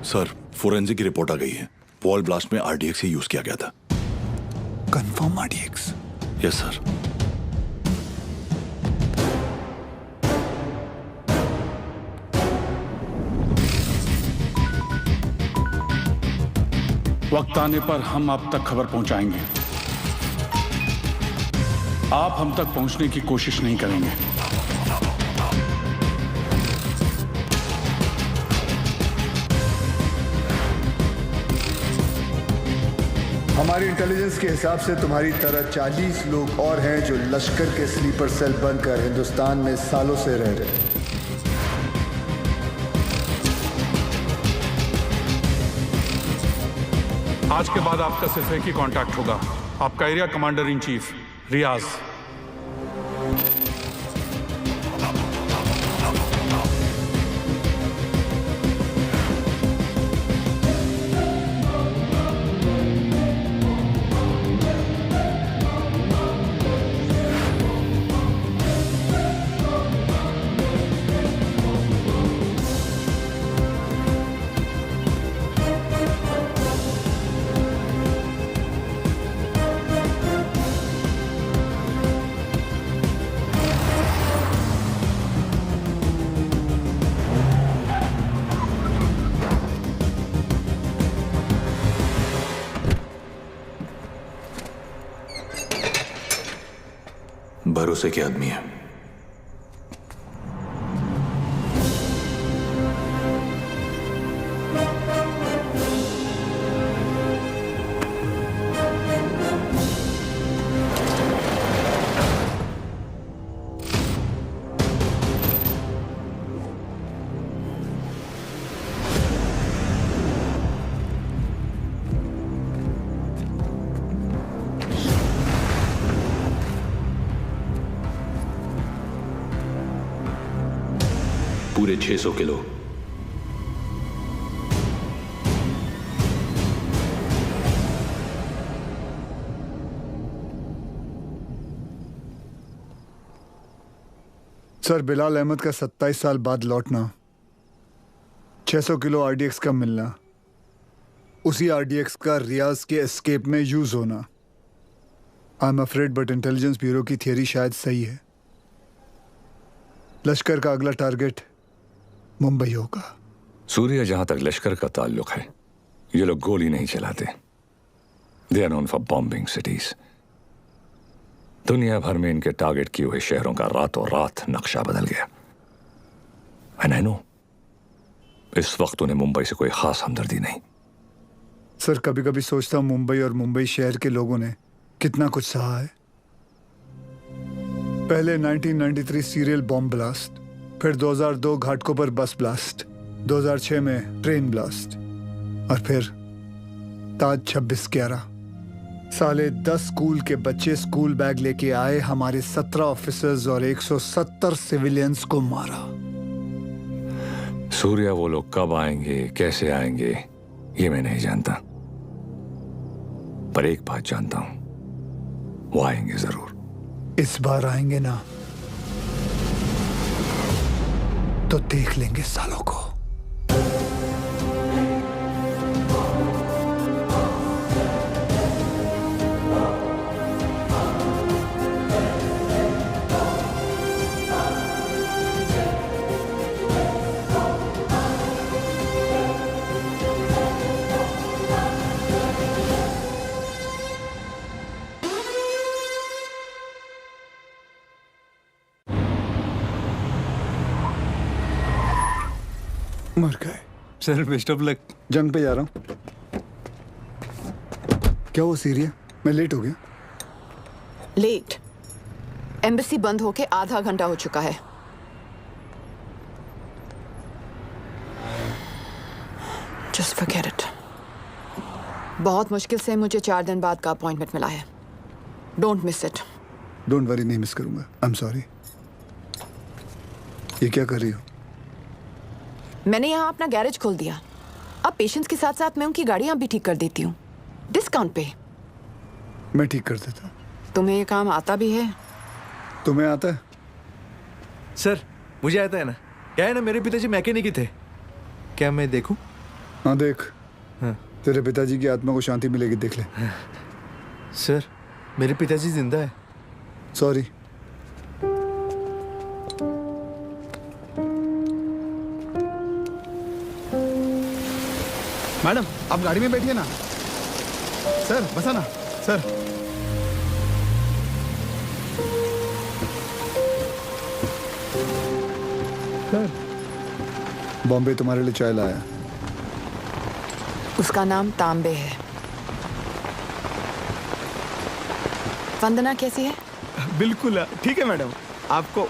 सर, फोरेंसिक की रिपोर्ट आ गई है. वॉल ब्लास्ट में आरडीएक्स ही यूज किया गया था. Confirm RDX? Yes sir. वक्त आने पर हम आप तक खबर पहुंचाएंगे. आप हम तक पहुंचने की कोशिश नहीं करेंगे. हमारी इंटेलिजेंस के हिसाब से तुम्हारी तरह 40 लोग और हैं जो लश्कर के स्लीपर सेल बनकर हिंदुस्तान में सालों से रह रहे हैं. आज के बाद आपका सिर्फ एक ही कांटेक्ट होगा, आपका एरिया कमांडर इन चीफ रियाज. भरोसे के आदमी है. पूरे 600 किलो. सर, बिलाल अहमद का 27 साल बाद लौटना, 600 किलो आरडीएक्स का मिलना, उसी आरडीएक्स का रियाज के एस्केप में यूज होना. I am afraid but intelligence bureau की थियरी शायद सही है. लश्कर का अगला टारगेट मुंबई होगा. सूर्या, जहां तक लश्कर का ताल्लुक है, ये लोग गोली नहीं चलाते. They are known for bombing cities. दुनिया भर में इनके टारगेट किए हुए शहरों का रातों रात नक्शा बदल गया. एंड आई नो, इस वक्त उन्हें मुंबई से कोई खास हमदर्दी नहीं. सर, कभी कभी सोचता हूं मुंबई और मुंबई शहर के लोगों ने कितना कुछ सहा है. पहले 1993 सीरियल बॉम्ब ब्लास्ट, फिर 2002 घाटकोपर बस ब्लास्ट, 2006 में ट्रेन ब्लास्ट, और फिर ताज 26/11. साले 10 स्कूल के बच्चे स्कूल बैग लेके आए, हमारे 17 ऑफिसर्स और 170 सिविलियंस को मारा. सूर्या, वो लोग कब आएंगे, कैसे आएंगे, ये मैं नहीं जानता. पर एक बात जानता हूं, वो आएंगे जरूर. इस बार आएंगे ना. तो देख लेंगे सालों को। मर गए। Sir best of luck. जंग पे जा रहा हूँ। क्या वो सीरिया? मैं लेट हो गया। लेट? एम्बेसी बंद होके आधा घंटा हो चुका है। Just forget it. बहुत मुश्किल से मुझे 4 दिन बाद का अपॉइंटमेंट मिला है। Don't miss it. Don't worry, नहीं मिस करूंगा। I am sorry. ये क्या कर रही हो? मैंने यहाँ अपना गैरेज खोल दिया। अब पेशेंट्स के साथ साथ मैं उनकी गाड़ियाँ भी ठीक कर देती हूँ, डिस्काउंट पे। मैं ठीक कर देता हूँ। तुम्हें ये काम आता भी है? तुम्हें आता है? सर मुझे आता है ना। क्या है ना, मेरे पिताजी मैकेनिक ही थे। क्या मैं देखूं? हाँ देख। हाँ। तेरे पिताजी की आत्मा को शांति मिलेगी, देख ले। सर मेरे पिताजी जिंदा है। सॉरी। मैडम आप गाड़ी में बैठिए ना। सर बसा ना सर। सर बॉम्बे तुम्हारे लिए चाय लाया। उसका नाम तांबे है। वंदना कैसी है? बिल्कुल ठीक है मैडम। आपको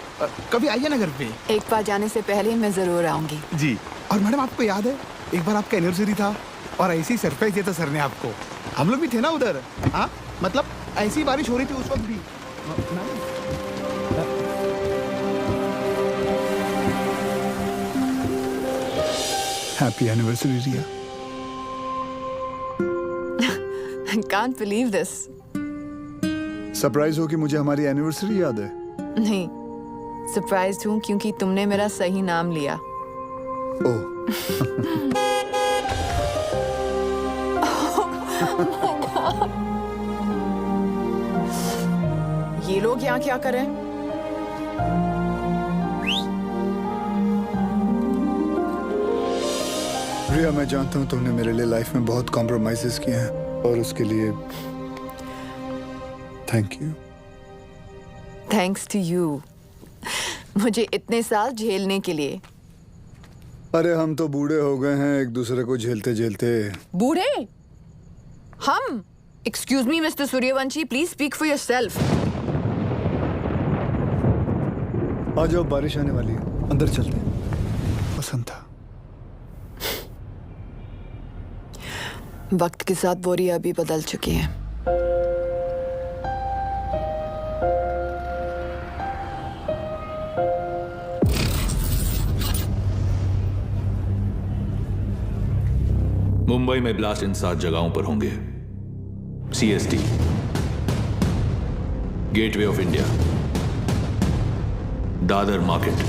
कभी आइए ना घर पे। एक बार जाने से पहले मैं जरूर आऊंगी। जी। और मैडम आपको याद है एक बार आपका एनिवर्सरी था और ऐसी सरप्राइज दिया था सर ने आपको। हम लोग भी थे ना उधर। हाँ मतलब ऐसी बारिश हो रही थी उस वक्त भी। Happy anniversary Riya. I can't believe this. Surprise हो कि मुझे हमारी एनिवर्सरी याद है? नहीं, सरप्राइज्ड हूँ क्योंकि तुमने मेरा सही नाम लिया। ओह। ये लोग यहाँ क्या कर रहे हैं? रिया मैं जानता हूँ तुमने मेरे लिए लाइफ में बहुत कॉम्प्रोमाइजेस किए हैं और उसके लिए thank you. Thanks to you, मुझे इतने साल झेलने के लिए। अरे हम तो बूढ़े हो गए हैं एक दूसरे को झेलते झेलते। बूढ़े? हम? Excuse me mister Suryavanshi, please speak for yourself. आ जाओ, बारिश आने वाली है, अंदर चलते हैं। पसंद था। वक्त के साथ वो रिया भी बदल चुकी है। मुंबई में ब्लास्ट इन 7 जगहों पर होंगे। CST, gateway of India, Dadar market,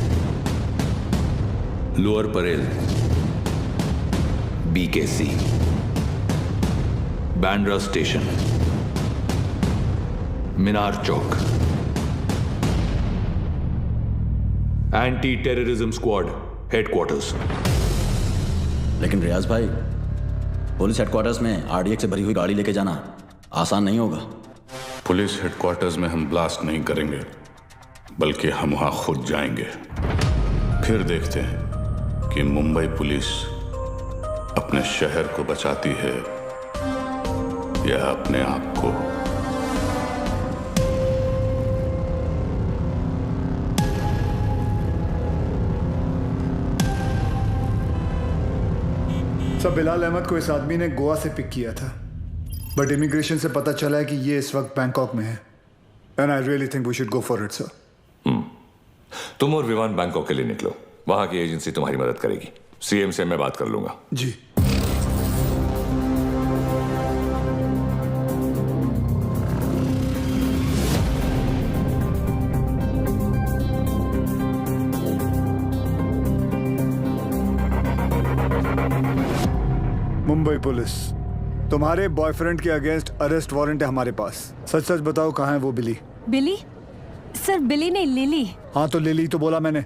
lower Parel, BKC, Bandra station, Minar Chowk, anti terrorism squad headquarters. लेकिन रियाज भाई, पुलिस हेडक्वार्टर्स में RDX से भरी हुई गाड़ी लेके जाना आसान नहीं होगा। पुलिस हेडक्वार्टर्स में हम ब्लास्ट नहीं करेंगे, बल्कि हम वहां खुद जाएंगे। फिर देखते हैं कि मुंबई पुलिस अपने शहर को बचाती है या अपने आप को। सब बिलाल अहमद को इस आदमी ने गोवा से पिक किया था, बट इमिग्रेशन से पता चला है कि ये इस वक्त बैंकॉक में है। And I really think we should go for it sir. तुम और विमान बैंकॉक के लिए निकलो, वहां की एजेंसी तुम्हारी मदद करेगी। CM से मैं बात कर लूंगा। जी। मुंबई पुलिस, तुम्हारे बॉयफ्रेंड के अगेंस्ट अरेस्ट वारंट है हमारे पास। सच सच बताओ कहाँ है वो बिली? बिली? सर बिली नहीं, लिली। हाँ तो लिली तो बोला मैंने।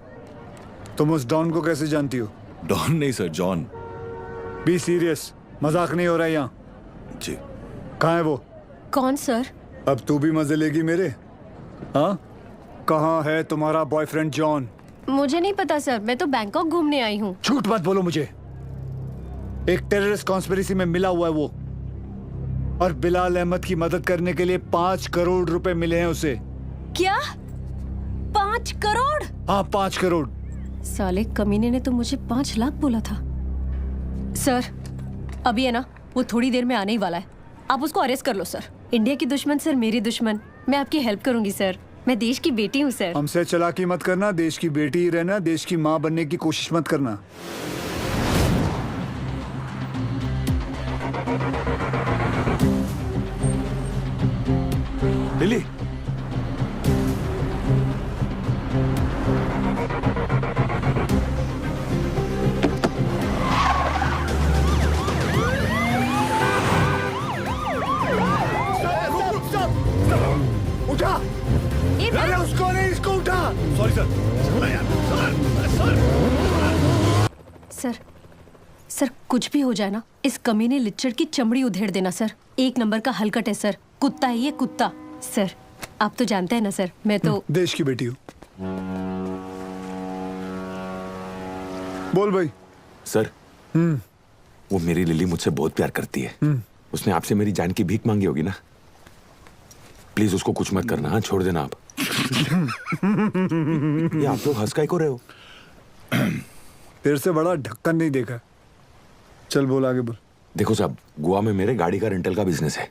तुम उस डॉन को कैसे जानती हो? डॉन नहीं सर, जॉन। बी सीरियस, मजाक नहीं हो रहा है यहाँ। जी। कहाँ है वो? कौन सर? अब तू भी मजे लेगी मेरे? हाँ, कहाँ है तुम्हारा बॉयफ्रेंड जॉन? मुझे नहीं पता सर, मैं तो बैंकॉक घूमने आई हूँ। झूठ मत बोलो मुझे। एक टेररिस्ट कॉन्स्पिरेसी में मिला हुआ है वो, और बिलाल अहमद की मदद करने के लिए 5 करोड़ रुपए मिले हैं उसे। क्या? 5 करोड़? हाँ 5 करोड़। साले कमीने ने तो मुझे 5 लाख बोला था। सर अभी है ना, वो थोड़ी देर में आने ही वाला है, आप उसको अरेस्ट कर लो सर। इंडिया की दुश्मन सर मेरी दुश्मन, मैं आपकी हेल्प करूंगी सर, मैं देश की बेटी हूँ सर। हमसे चालाकी मत करना, देश की बेटी ही रहना, देश की माँ बनने की कोशिश मत करना। लिली, उठा। अरे उसको नहीं, इसको उठा। Sorry sir. सर सर कुछ भी हो जाए ना, इस कमीने लिच्चड़ की चमड़ी उधेड़ देना सर। 1 नंबर का हलकट है सर, कुत्ता है ये कुत्ता। सर आप तो जानते हैं ना सर, मैं तो देश की बेटी हूँ। बोल भाई। सर वो मेरी लिली मुझसे बहुत प्यार करती है। उसने आपसे मेरी जान की भीख मांगी होगी ना, प्लीज उसको कुछ मत करना। हाँ छोड़ देना आप। ये आप लोग हंस काहे को रहे हो? तेरे से बड़ा ढक्कन नहीं देखा। चल बोल आगे बोल। देखो साहब, गोवा में मेरे गाड़ी का रेंटल का बिजनेस है,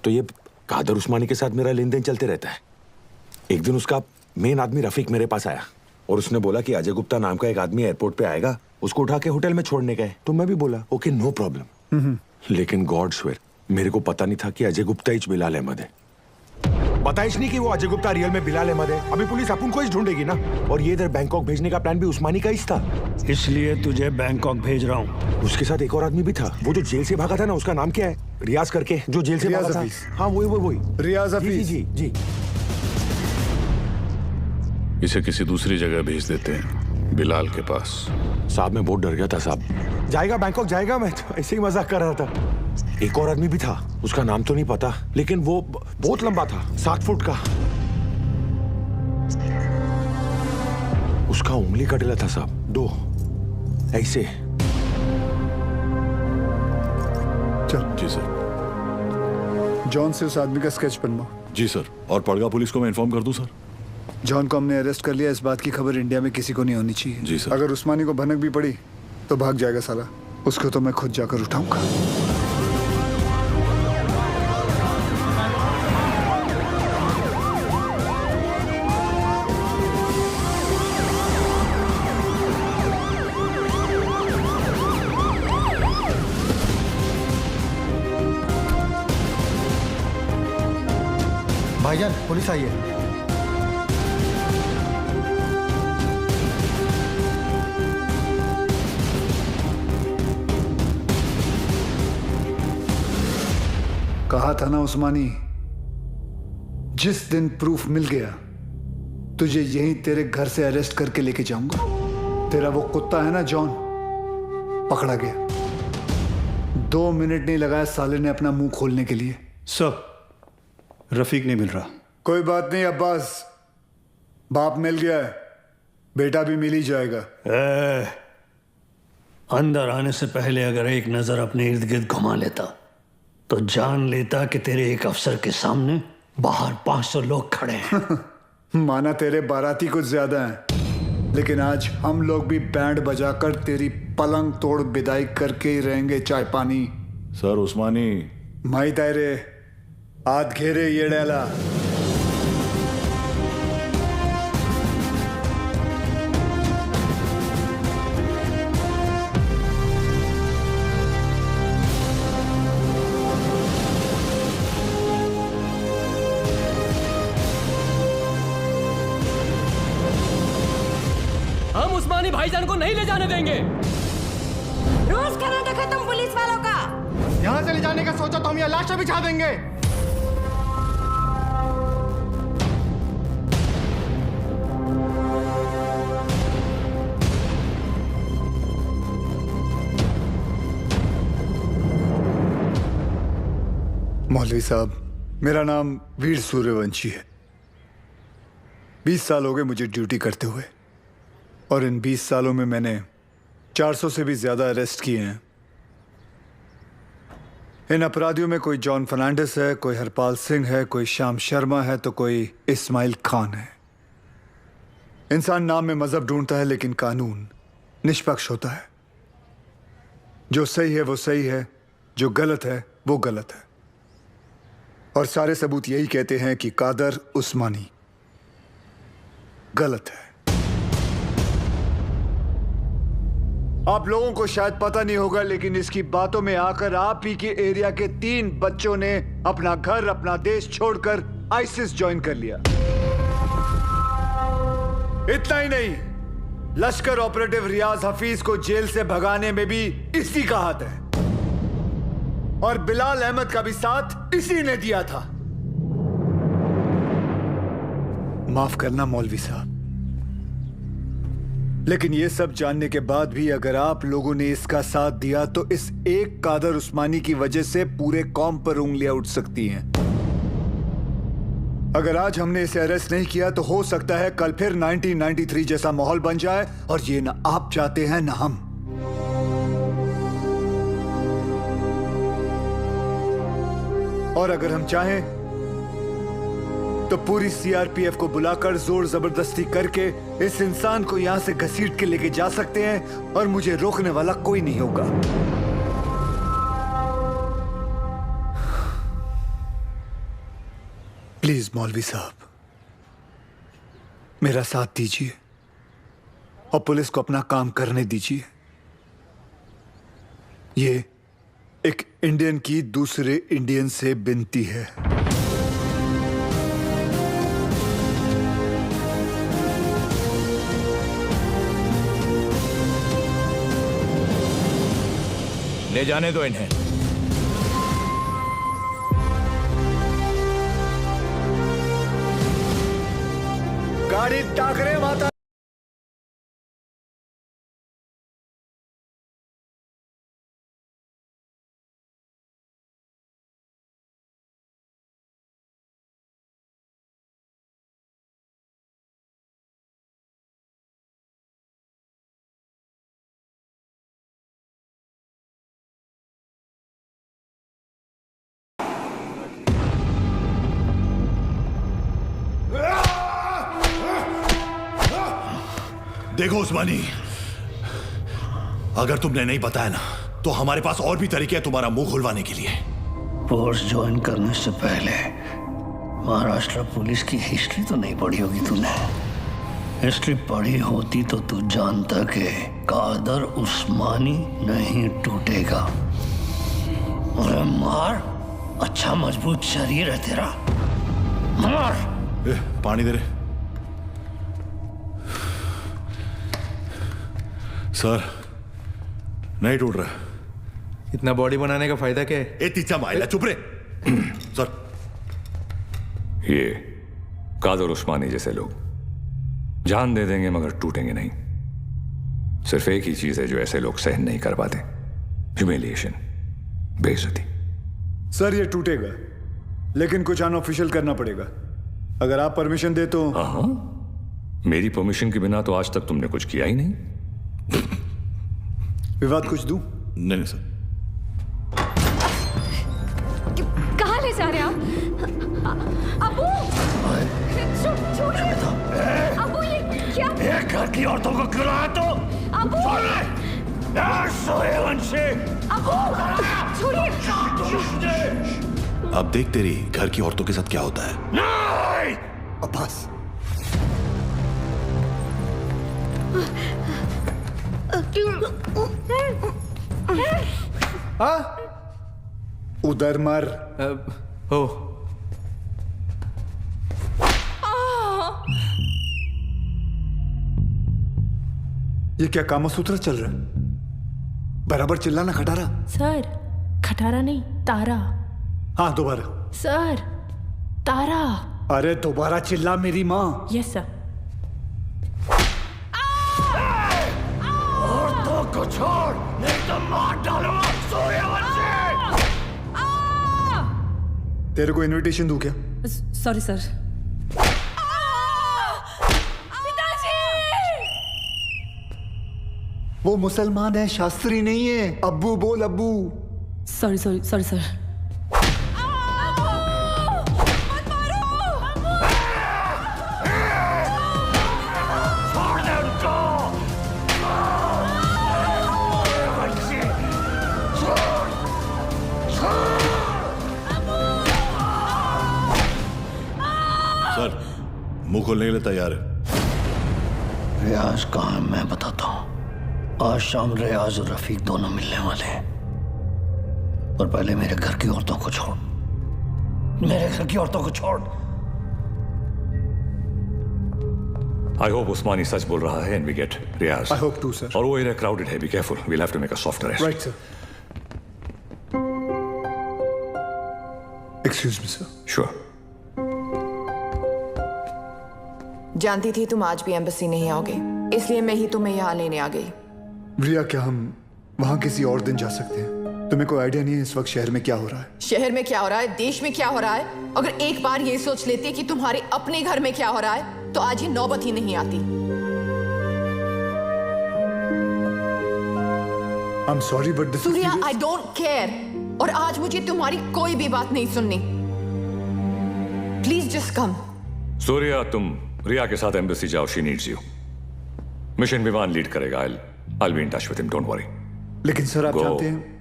तो ये कादर उस्मानी के साथ मेरा लेन देन चलते रहता है। एक दिन उसका मेन आदमी रफीक मेरे पास आया और उसने बोला कि अजय गुप्ता नाम का एक आदमी एयरपोर्ट पे आएगा, उसको उठा के होटल में छोड़ने का है। तो मैं भी बोला ओके नो प्रॉब्लम। लेकिन गॉड स्वेयर मेरे को पता नहीं था कि अजय गुप्ता ही बिलाल अहमद है। बताइश नहीं कि वो अजय गुप्ता रियल में बिलाल अहमद है। अभी पुलिस अपन को ही ढूंढेगी ना, और ये इधर बैंकॉक भेजने का प्लान भी उस्मानी का ही था। इसलिए तुझे बैंकॉक भेज रहा हूँ। उसके साथ एक और आदमी भी था, वो जो जेल से भागा था ना, उसका नाम क्या है? रियाज करके, जो जेल से भागा था। हाँ वही रियाज हफीज। जी जी। इसे किसी दूसरी जगह भेज देते हैं, बिलाल के पास। साहब मैं बहुत डर गया था साहब। जाएगा बैंकॉक जाएगा, मैं तो ऐसे ही मजाक कर रहा था। एक और आदमी भी था, उसका नाम तो नहीं पता, लेकिन वो बहुत लंबा था, 7 फुट का। उसका उंगली कटेला था साहब, 2 ऐसे। चल। जी सर। जॉन से उस आदमी का स्केच बनवा। जी सर। और पड़गा पुलिस को मैं इन्फॉर्म कर दूं सर? जॉन को हमने अरेस्ट कर लिया, इस बात की खबर इंडिया में किसी को नहीं होनी चाहिए। जी सर। अगर उस्मानी को भनक भी पड़ी तो भाग जाएगा साला, उसको तो मैं खुद जाकर उठाऊंगा। भाईजान पुलिस आई है। कहा था ना उस्मानी, जिस दिन प्रूफ मिल गया तुझे यहीं तेरे घर से अरेस्ट करके लेके जाऊंगा। तेरा वो कुत्ता है ना जॉन, पकड़ा गया। 2 मिनट नहीं लगाया साले ने अपना मुंह खोलने के लिए। सब रफीक नहीं मिल रहा। कोई बात नहीं अब्बास, बाप मिल गया है, बेटा भी मिल ही जाएगा। अंदर आने से पहले अगर एक नजर अपने इर्द गिर्द घुमा लेता तो जान लेता कि तेरे एक अफसर के सामने बाहर 500 लोग खड़े हैं। माना तेरे बाराती कुछ ज्यादा हैं, लेकिन आज हम लोग भी बैंड बजाकर तेरी पलंग तोड़ विदाई करके ही रहेंगे। चाय पानी सर उस्मानी माई तायरे आध घेरे ये डेला। हम उस्मानी भाईजान को नहीं ले जाने देंगे। रोज करा देखा तुम पुलिस वालों का। यहाँ से ले जाने का सोचा तो हम यहाँ लाशें बिछा देंगे। मौलवी साहब, मेरा नाम वीर सूर्यवंशी है। 20 साल हो गए मुझे ड्यूटी करते हुए, और इन 20 सालों में मैंने 400 से भी ज्यादा अरेस्ट किए हैं। इन अपराधियों में कोई जॉन फर्नांडिस है, कोई हरपाल सिंह है, कोई श्याम शर्मा है, तो कोई इस्माइल खान है। इंसान नाम में मजहब ढूंढता है, लेकिन कानून निष्पक्ष होता है। जो सही है वो सही है, जो गलत है वो गलत है। और सारे सबूत यही कहते हैं कि कादर उस्मानी गलत है। आप लोगों को शायद पता नहीं होगा, लेकिन इसकी बातों में आकर आप ही के एरिया के 3 बच्चों ने अपना घर, अपना देश छोड़कर आईसिस ज्वाइन कर लिया। इतना ही नहीं, लश्कर ऑपरेटिव रियाज हफीज को जेल से भगाने में भी इसी का हाथ है, और बिलाल अहमद का भी साथ इसी ने दिया था। माफ करना मौलवी साहब, लेकिन यह सब जानने के बाद भी अगर आप लोगों ने इसका साथ दिया तो इस एक कादर उस्मानी की वजह से पूरे कौम पर उंगलियां उठ सकती हैं। अगर आज हमने इसे अरेस्ट नहीं किया तो हो सकता है कल फिर 1993 जैसा माहौल बन जाए, और ये ना आप चाहते हैं ना हम। और अगर हम चाहें तो पूरी सीआरपीएफ को बुलाकर जोर जबरदस्ती करके इस इंसान को यहां से घसीट के लेके जा सकते हैं, और मुझे रोकने वाला कोई नहीं होगा। प्लीज मौलवी साहब, मेरा साथ दीजिए और पुलिस को अपना काम करने दीजिए। ये एक इंडियन की दूसरे इंडियन से विनती है। ले जाने दो इन्हें। गाड़ी टाकरे माता। देखो उस्मानी, अगर तुमने नहीं बताया ना तो हमारे पास और भी तरीके हैं तुम्हारा मुंह खुलवाने के लिए। फोर्स ज्वाइन करने से पहले महाराष्ट्र पुलिस की हिस्ट्री तो नहीं पढ़ी होगी तूने। हिस्ट्री पढ़ी होती तो तू जानता कि कादर उस्मानी नहीं टूटेगा। अरे मार, अच्छा मजबूत शरीर है तेरा, मार। पानी दे रहे सर, नहीं टूट रहा। इतना बॉडी बनाने का फायदा क्या है? ए तीचा माइला, चुप रे। सर, ये कादर उस्मानी जैसे लोग जान दे देंगे मगर टूटेंगे नहीं। सिर्फ एक ही चीज है जो ऐसे लोग सहन नहीं कर पाते, ह्यूमिलिएशन, बेइज्जती। सर ये टूटेगा, लेकिन कुछ अनऑफिशियल करना पड़ेगा। अगर आप परमिशन दे तो। हाँ, मेरी परमिशन के बिना तो आज तक तुमने कुछ किया ही नहीं। विवाद कुछ दूं? नहीं सर। कहाँ ले जा रहे हैं आप? अबू, छोड़िए। अबू ये क्या? एक घर की औरतों को क्यों लाया तू? अबू, अबू, छोड़िए। अब देख तेरी घर की औरतों के साथ क्या होता है। नहीं! अब्बास, उधर मर। हो ये क्या कामसूत्र चल रहा है? बराबर चिल्लाना खटारा। सर, खटारा नहीं, तारा। हाँ, दोबारा। सर, तारा। अरे दोबारा चिल्ला मेरी माँ। Yes sir. औरतों को छोड़, नहीं तो मार डालूंगा सूर्यवंशी। तेरे को इनविटेशन दूं क्या? Sorry sir. वो मुसलमान है, शास्त्री नहीं है। अब्बू बोल, अब्बू। Sorry sorry sorry sir. Sir, मुंह खोलने के लिए तैयार है। रियाज कहाँ है मैं बताता हूँ। आज शाम रियाज और रफीक दोनों मिलने वाले हैं। और पहले मेरे घर की औरतों को छोड़, मेरे घर की औरतों को छोड़। I hope उस्मानी सच बोल रहा है and we get Riyaz. I hope too, sir. और वो एरिया crowded है, be careful. We'll have to make a soft arrest. Right, sir. Excuse me, sir. Sure. जानती थी तुम आज भी एम्बेसी नहीं आओगे, इसलिए मैं ही तुम्हें यहाँ लेने आ गई। रिया, क्या हम वहाँ किसी और दिन जा सकते हैं? तुम्हें कोई आइडिया नहीं है इस वक्त शहर में क्या हो रहा है? शहर में क्या हो रहा है, देश में क्या हो रहा है? अगर एक बार ये सोच लेती कि तुम्हारे अपने घर में क्या हो रहा है, तो आज ये नौबत ही नहीं आती। I'm sorry, but this is Surya, serious. I don't care। और आज मुझे तुम्हारी कोई भी बात नहीं सुननी। Please just come. सूर्या, तुम रिया के साथ एम्बेसी जाओ, she needs you. मिशन विमान लीड करेगा। I'll be in touch with him, don't worry. लेकिन सर, आप Go. जानते हैं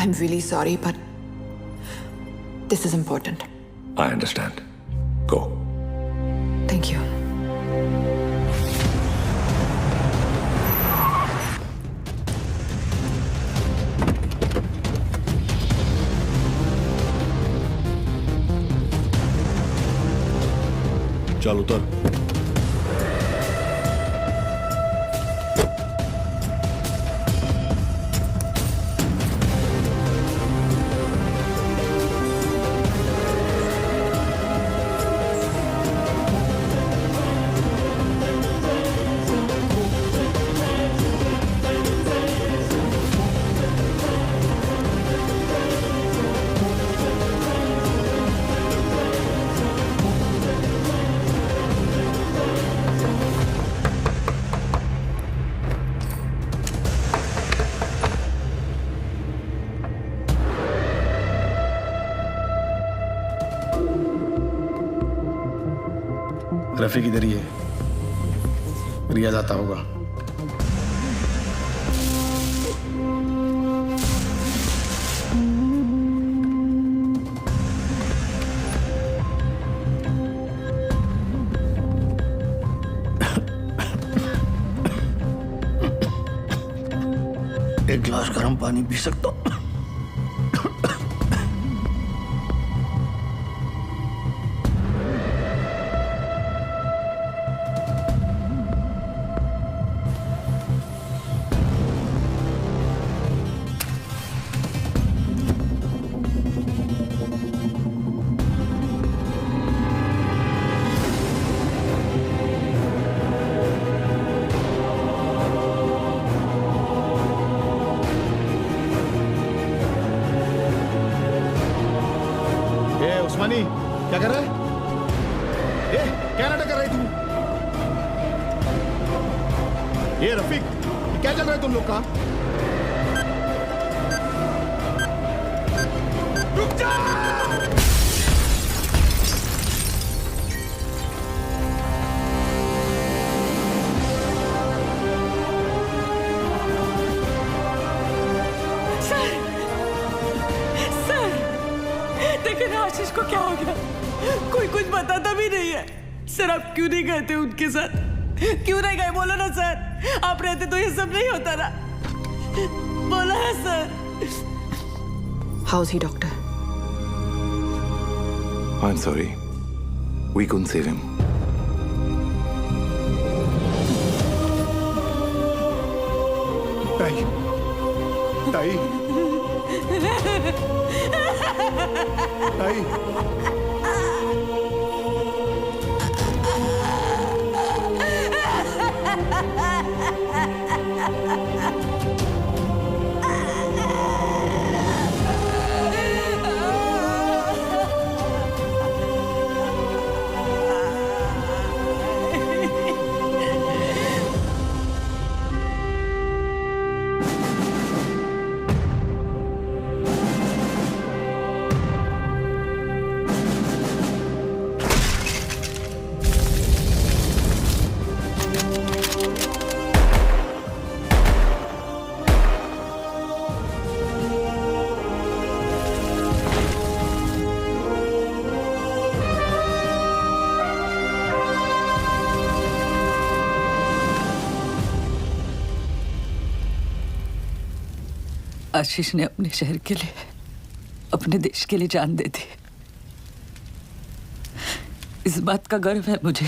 I'm really sorry, but this is important. I understand. Go. Thank you. चल उतर। रफीक इधर ही है। रियाज आता होगा। एक गिलास गर्म पानी पी सकता हूं? उस्मानी, क्या कर रहा है? क्या नाटक कर रहे तुम? ये रफीक, क्या चल रहा है तुम लोग का? रुक जा! लेकिन आशीष को क्या हो गया? कोई कुछ बताता भी नहीं है। सर, आप क्यों नहीं गए थे उनके साथ? क्यों नहीं गए? बोलो ना सर। आप रहते तो ये सब नहीं होता ना। बोलो ना sir. How's he, doctor? I'm sorry. We couldn't save him. ताई ताई आशीष ने अपने शहर के लिए, अपने देश के लिए जान दे दी। इस बात का गर्व है मुझे,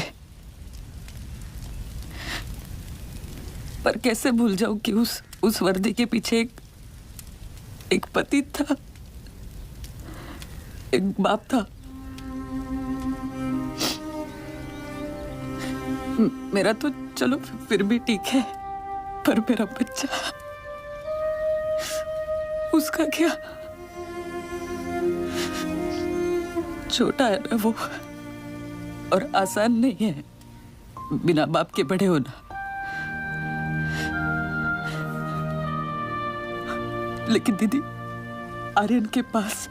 पर कैसे भूल जाऊं कि उस वर्दी के पीछे एक पति था, एक बाप था। मेरा तो चलो फिर भी ठीक है, पर मेरा बच्चा, उसका क्या? छोटा है ना वो, और आसान नहीं है बिना बाप के बड़े होना। लेकिन दीदी, आर्यन के पास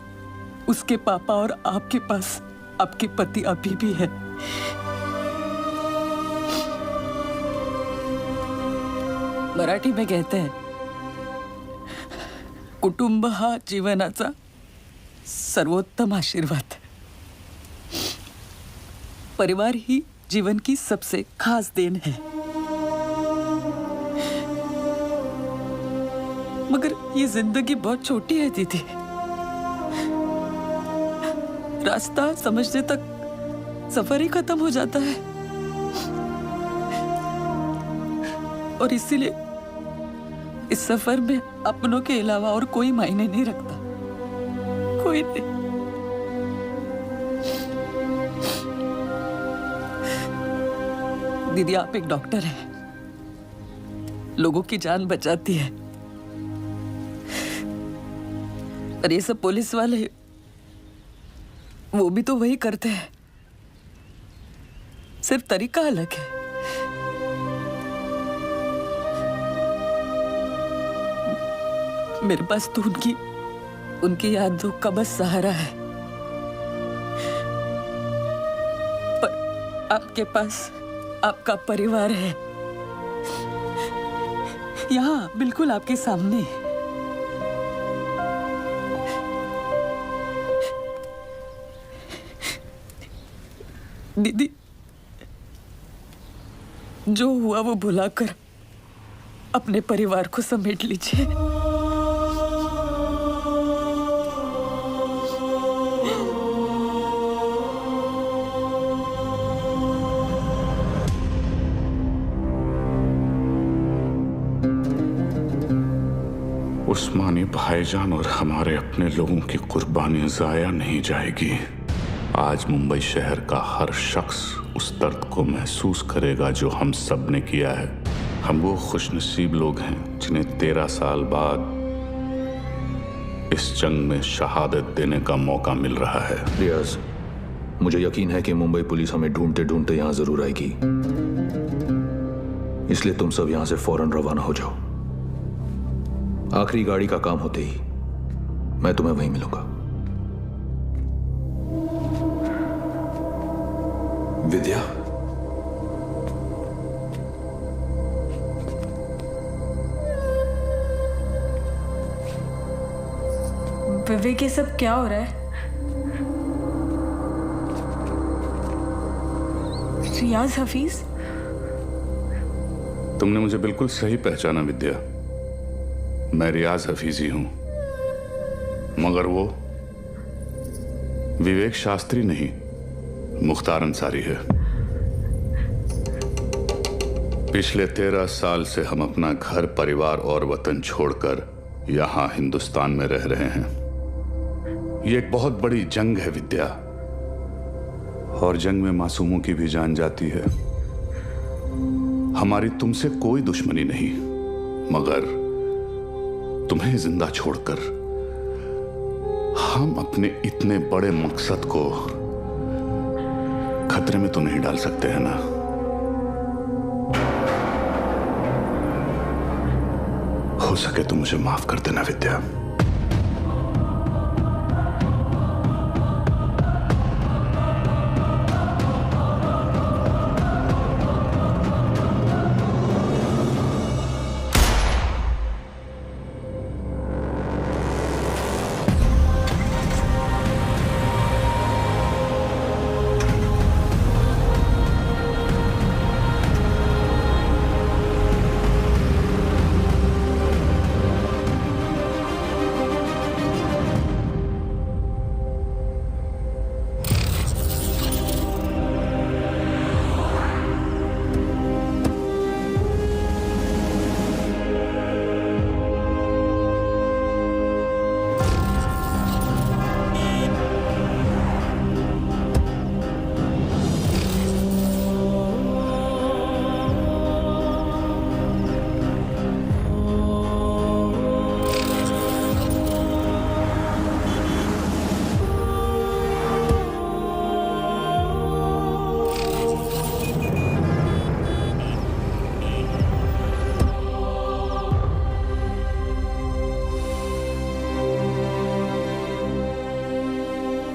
उसके पापा और आपके पास आपके पति अभी भी है। मराठी में कहते हैं, कुटुंब हा जीवनाचा सर्वोत्तम आशीर्वाद। परिवार ही जीवन की सबसे खास देन है। मगर ये जिंदगी बहुत छोटी है दीदी। रास्ता समझने तक सफर ही खत्म हो जाता है, और इसीलिए इस सफर में अपनों के अलावा और कोई मायने नहीं रखता, कोई नहीं। दीदी, आप एक डॉक्टर हैं, लोगों की जान बचाती है, और ये सब पुलिस वाले, वो भी तो वही करते हैं, सिर्फ तरीका अलग है। मेरे पास तो उनकी यादों का बस सहारा है, पर आपके पास आपका परिवार है, यहाँ बिल्कुल आपके सामने। दीदी, जो हुआ वो भुलाकर अपने परिवार को समेट लीजिए। उस्मानी भाईजान और हमारे अपने लोगों की कुर्बानी जाया नहीं जाएगी। आज मुंबई शहर का हर शख्स उस दर्द को महसूस करेगा जो हम सब ने किया है। हम वो खुशनसीब लोग हैं जिन्हें 13 साल बाद इस जंग में शहादत देने का मौका मिल रहा है। रियाज, मुझे यकीन है कि मुंबई पुलिस हमें ढूंढते ढूंढते यहां जरूर आएगी, इसलिए तुम सब यहां से फौरन रवाना हो जाओ। आखिरी गाड़ी का काम होते ही मैं तुम्हें वहीं मिलूंगा। विद्या, विवेक, ये सब क्या हो रहा है? रियाज हफीज? तुमने मुझे बिल्कुल सही पहचाना विद्या। मैं रियाज हफीज ही हूं, मगर वो विवेक शास्त्री नहीं, मुख्तार अंसारी है। पिछले 13 साल से हम अपना घर, परिवार और वतन छोड़कर यहां हिंदुस्तान में रह रहे हैं। ये एक बहुत बड़ी जंग है विद्या, और जंग में मासूमों की भी जान जाती है। हमारी तुमसे कोई दुश्मनी नहीं, मगर तुम्हें जिंदा छोड़कर हम अपने इतने बड़े मकसद को खतरे में तो नहीं डाल सकते हैं ना। हो सके तो मुझे माफ कर देना विद्या।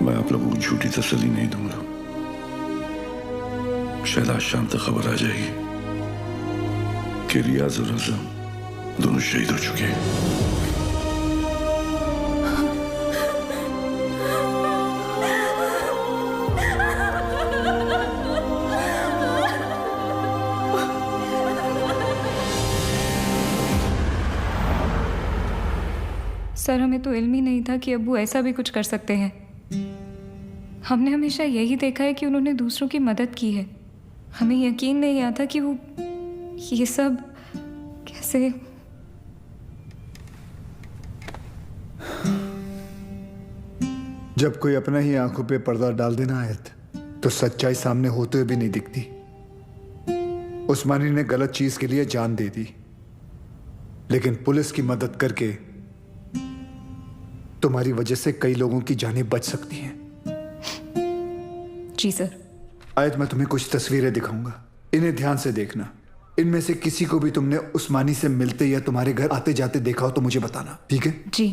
मैं आप लोगों को झूठी तसल्ली नहीं दूंगा। शायद आज शाम तक खबर आ जाएगी कि रियाज और आजम दोनों शहीद हो चुके हैं। सर, हमें तो इल्म ही नहीं था कि अब्बू ऐसा भी कुछ कर सकते हैं। हमने हमेशा यही देखा है कि उन्होंने दूसरों की मदद की है। हमें यकीन नहीं आता कि वो ये सब कैसे। जब कोई अपना ही आंखों पे पर्दा डाल देना आयत, तो सच्चाई सामने होते हुए भी नहीं दिखती। उस्मानी ने गलत चीज के लिए जान दे दी, लेकिन पुलिस की मदद करके तुम्हारी वजह से कई लोगों की जानें बच सकती हैं। जी सर। आयत, मैं तुम्हें कुछ तस्वीरें दिखाऊंगा, इन्हें ध्यान से देखना। इनमें से किसी को भी तुमने उस्मानी से मिलते या तुम्हारे घर आते जाते देखा हो तो मुझे बताना, ठीक है? जी।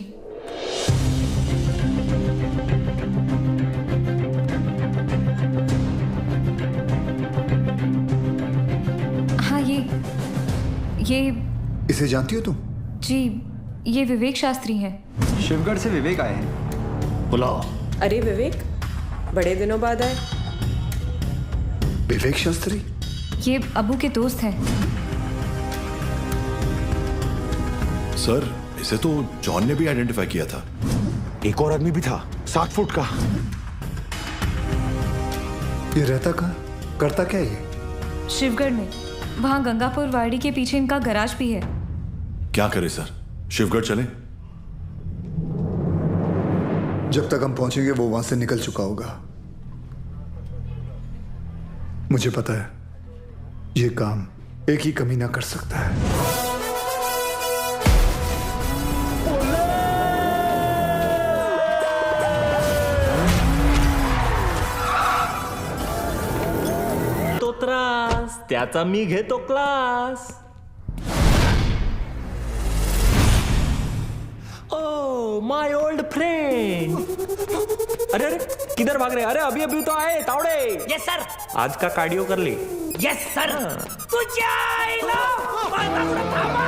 हाँ, ये इसे जानती हो तुम? जी, ये विवेक शास्त्री हैं। शिवगढ़ से विवेक आए हैं। बुलाओ। अरे विवेक, बड़े दिनों बाद आए। विवेक शास्त्री? ये अबू के दोस्त हैं। सर, इसे तो जॉन ने भी आइडेंटिफाई किया था। एक और आदमी भी था, 7 फुट का। ये रहता कहाँ, करता क्या ये? शिवगढ़ में, वहाँ गंगापुर वाड़ी के पीछे इनका गराज भी है। क्या करे सर, शिवगढ़ चले? जब तक हम पहुंचेंगे वो वहां से निकल चुका होगा। मुझे पता है ये काम एक ही कमीना कर सकता है। तो त्रास त्याचा मी घेतो class. Oh my old friend. अरे अरे किधर भाग रहे? अरे अभी अभी तो आए तावड़े। Yes sir. आज का कार्डियो कर ले। Yes sir. तुझ्या आईला माझा थांबा।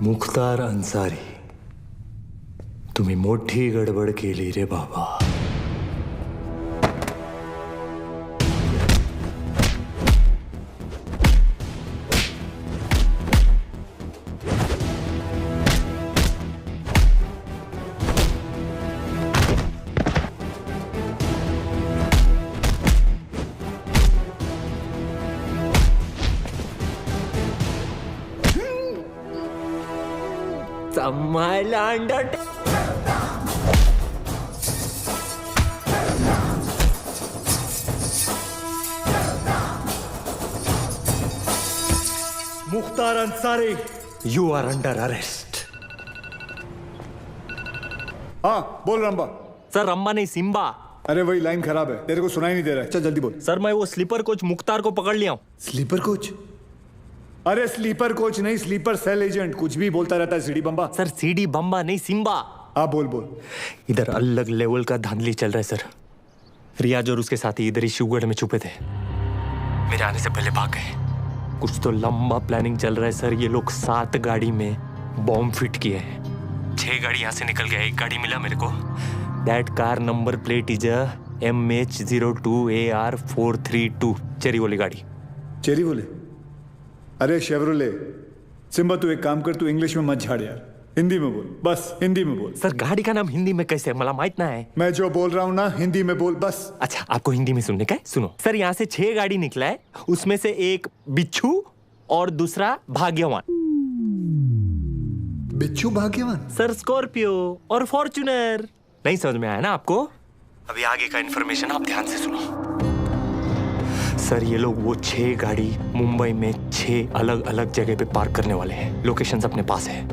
मुख्तार अन्सारी, तुम्ही मोठी गडबड केली रे बाबा. सांभाळला अंडर Mukhtar Ansari, you are under arrest. हाँ बोल रंबा. सर रंबा नहीं सिम्बा. अरे वही लाइन खराब है, तेरे को सुनाई नहीं दे रहा है. चल जल्दी बोल. सर मैं वो स्लीपर कोच मुख्तार को पकड़ लिया हूँ. Sleeper coach? अरे स्लीपर कोच नहीं, स्लीपर सेल एजेंट. कुछ भी बोलता रहता है सीडी बम्बा. सर सीडी बम्बा नहीं सिम्बा. हाँ बोल बोल. इधर अलग लेवल का धांधली चल रहा है सर. रियाज और उसके साथी इधर ही शिवगढ़ में छुपे थे. मेरे आने से पहले भाग गए. कुछ तो लंबा प्लानिंग चल रहा है सर. ये लोग 7 गाड़ी में बॉम्ब फिट किए हैं. 6 गाड़ी यहाँ से निकल गया. 1 गाड़ी मिला मेरे को. That car number plate is MH02AR432. Cherry वाली गाड़ी. चेरी बोले? अरे शेवरोले. सिम्बा तू एक काम कर, तू इंग्लिश में मत झाड़ यार. हिंदी में बोल, बस हिंदी में बोल. सर गाड़ी का नाम हिंदी में कैसे मला माहित ना है. मैं जो बोल रहा हूँ ना हिंदी में बोल बस. अच्छा आपको हिंदी में सुनने का है? सुनो सर, यहाँ से 6 गाड़ी निकला है. उसमें से एक बिच्छू और दूसरा भाग्यवान. बिच्छू भाग्यवान? सर स्कॉर्पियो और फॉर्च्यूनर. नहीं समझ में आया ना आपको? अभी आगे का इन्फॉर्मेशन आप ध्यान से सुनो. सर ये लोग वो 6 गाड़ी मुंबई में 6 अलग अलग जगह पे पार्क करने वाले हैं. लोकेशंस अपने पास है.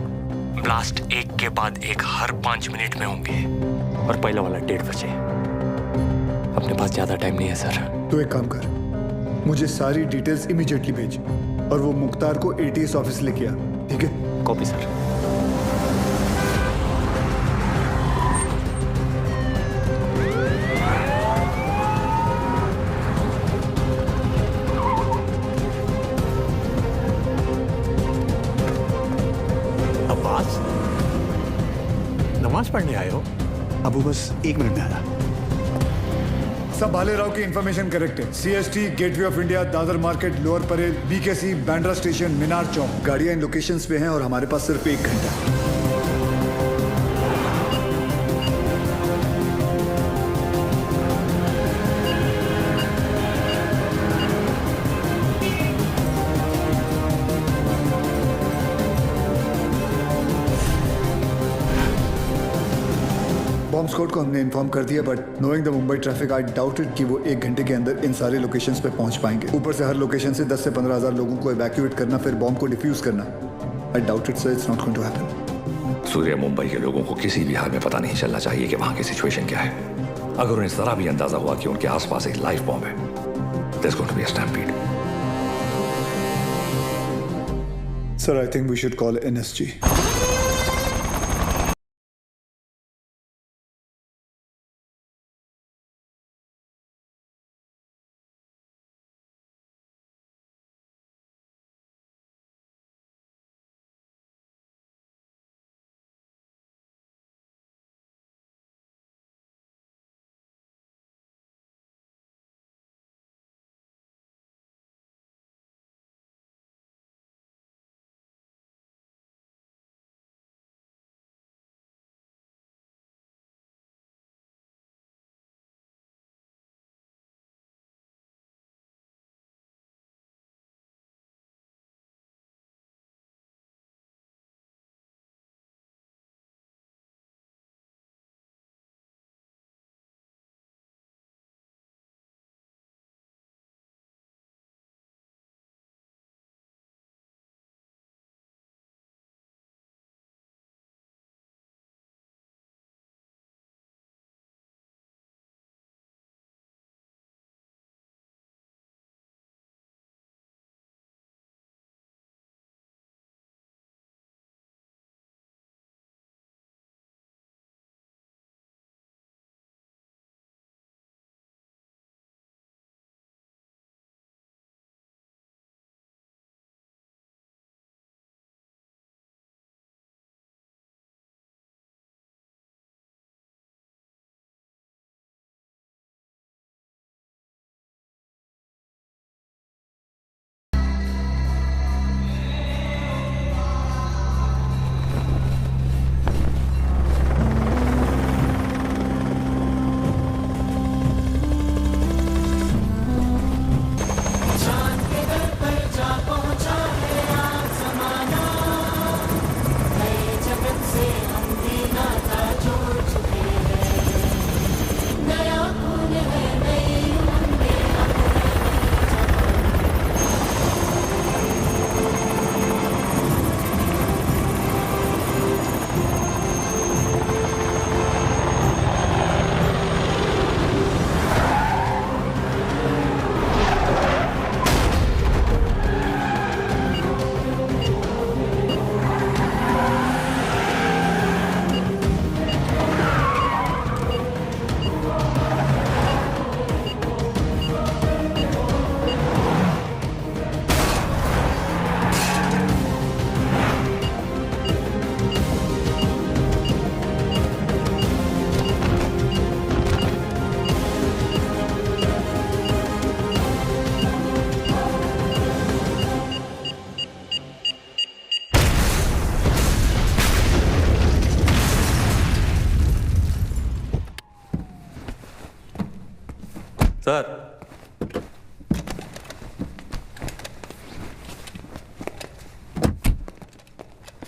ब्लास्ट एक के बाद एक हर 5 मिनट में होंगे. और पहला वाला 1:30 बजे. अपने पास ज्यादा टाइम नहीं है सर. तू एक काम कर, मुझे सारी डिटेल्स इमीडिएटली भेज और वो मुख्तार को ATS ऑफिस लेके आ. ठीक है? Copy sir. नमाज पढ़ने आए हो? अबू बस 1 मिनट में आया. सब भाले राव की इंफॉर्मेशन करेक्ट है. CST, gateway of India, Dadar market, lower Parel, BKC, Bandra station, Minar Chowk. गाड़ियां इन लोकेशंस पे हैं और हमारे पास सिर्फ 1 घंटा है. बॉम्ब स्क्वाड को हमने इन्फॉर्म कर दिया, but knowing the Mumbai traffic I doubted कि वो 1 घंटे के अंदर इन सारे लोकेशंस पे पहुंच पाएंगे. ऊपर से हर लोकेशन से 10 से 15 हजार लोगों को इवैक्यूएट करना, फिर बॉम्ब को डिफ्यूज करना. I doubt it sir, it's not going to happen. Surya, Mumbai के लोगों को किसी भी हाल में पता नहीं चलना चाहिए कि वहां की सिचुएशन क्या है. अगर उन्हें जरा भी अंदाजा हुआ कि उनके आसपास एक लाइव बॉम्ब है, there's going to be a stampede. Sir, I think we should call NSG.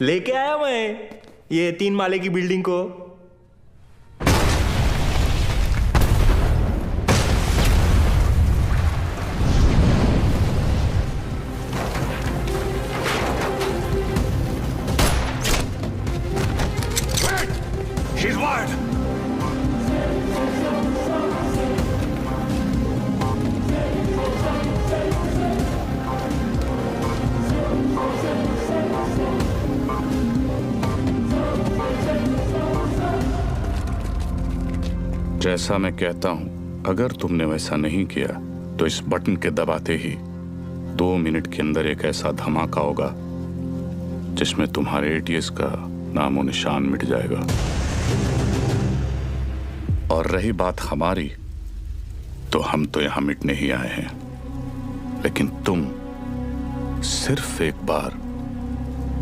लेके आया मैं ये 3 माले की बिल्डिंग को। She's wired. जैसा मैं कहता हूं, अगर तुमने वैसा नहीं किया तो इस बटन के दबाते ही 2 मिनट के अंदर एक ऐसा धमाका होगा जिसमें तुम्हारे एटीएस का नामो निशान मिट जाएगा। और रही बात हमारी, तो हम तो यहां मिटने ही आए हैं, लेकिन तुम सिर्फ एक बार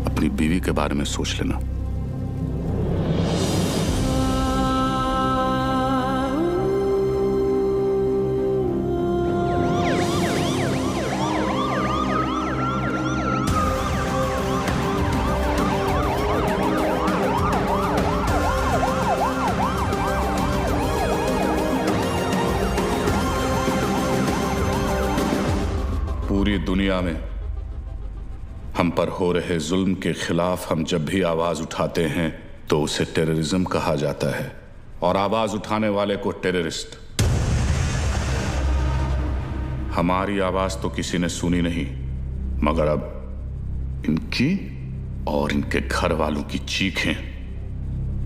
अपनी बीवी के बारे में सोच लेना। पूरी दुनिया में हम पर हो रहे जुल्म के खिलाफ हम जब भी आवाज उठाते हैं तो उसे टेररिज्म कहा जाता है, और आवाज उठाने वाले को टेररिस्ट। हमारी आवाज तो किसी ने सुनी नहीं, मगर अब इनकी और इनके घर वालों की चीखें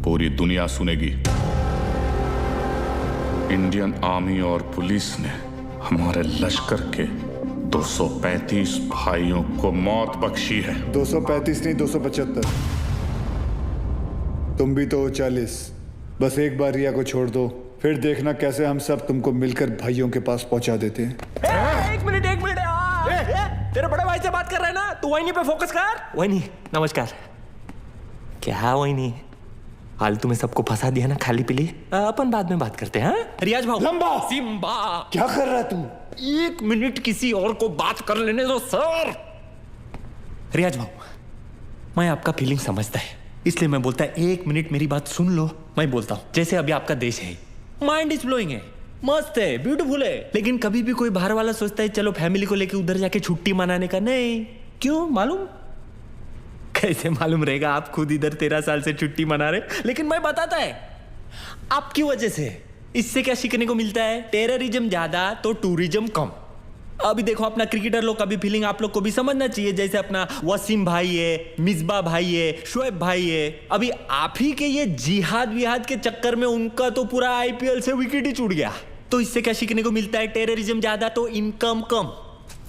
पूरी दुनिया सुनेगी। इंडियन आर्मी और पुलिस ने हमारे लश्कर के 235 भाइयों को मौत बख्शी है। 235 नहीं, 275। तुम भी तो 40। बस एक बार रिया को छोड़ दो, फिर देखना कैसे हम सब तुमको मिलकर भाइयों के पास पहुंचा देते हैं। एक मिनट तेरे बड़े भाई से बात कर रहे हैं ना, तू वही पे फोकस कर। वही नमस्कार। क्या वही नहीं, फालतू में सबको फंसा दिया ना खाली पीली। अपन बाद में बात करते हैं। रियाज भाऊ। लंबा सिम्बा क्या कर रहा तू? 1 मिनट किसी और को बात कर लेने दो सर। रियाज भाऊ, मैं आपका फीलिंग समझता है, इसलिए मैं बोलता है 1 मिनट मेरी बात सुन लो। मैं बोलता हूँ जैसे अभी आपका देश है, माइंड इज ब्लोइंग है, मस्त है, ब्यूटीफुल है, लेकिन कभी भी कोई बाहर वाला सोचता है चलो फैमिली को लेके उधर जाके छुट्टी मनाने का। नहीं, क्यों मालूम? कैसे मालूम रहेगा? आप खुद इधर 13 साल से छुट्टी मना रहे, लेकिन मैं बताता है आपकी वजह से। इससे क्या सीखने को मिलता है? टेररिज्म ज्यादा तो टूरिज्म कम। अभी देखो अपना क्रिकेटर लोग का भी फीलिंग आप लोग को भी समझना चाहिए। जैसे अपना वसीम भाई है, मिसबा भाई है, शोएब भाई है, अभी आप ही के ये जिहाद विहाद के चक्कर में उनका तो पूरा आईपीएल से विकेट ही छूट गया। तो इससे क्या सीखने को मिलता है? टेररिज्म ज्यादा तो इनकम कम।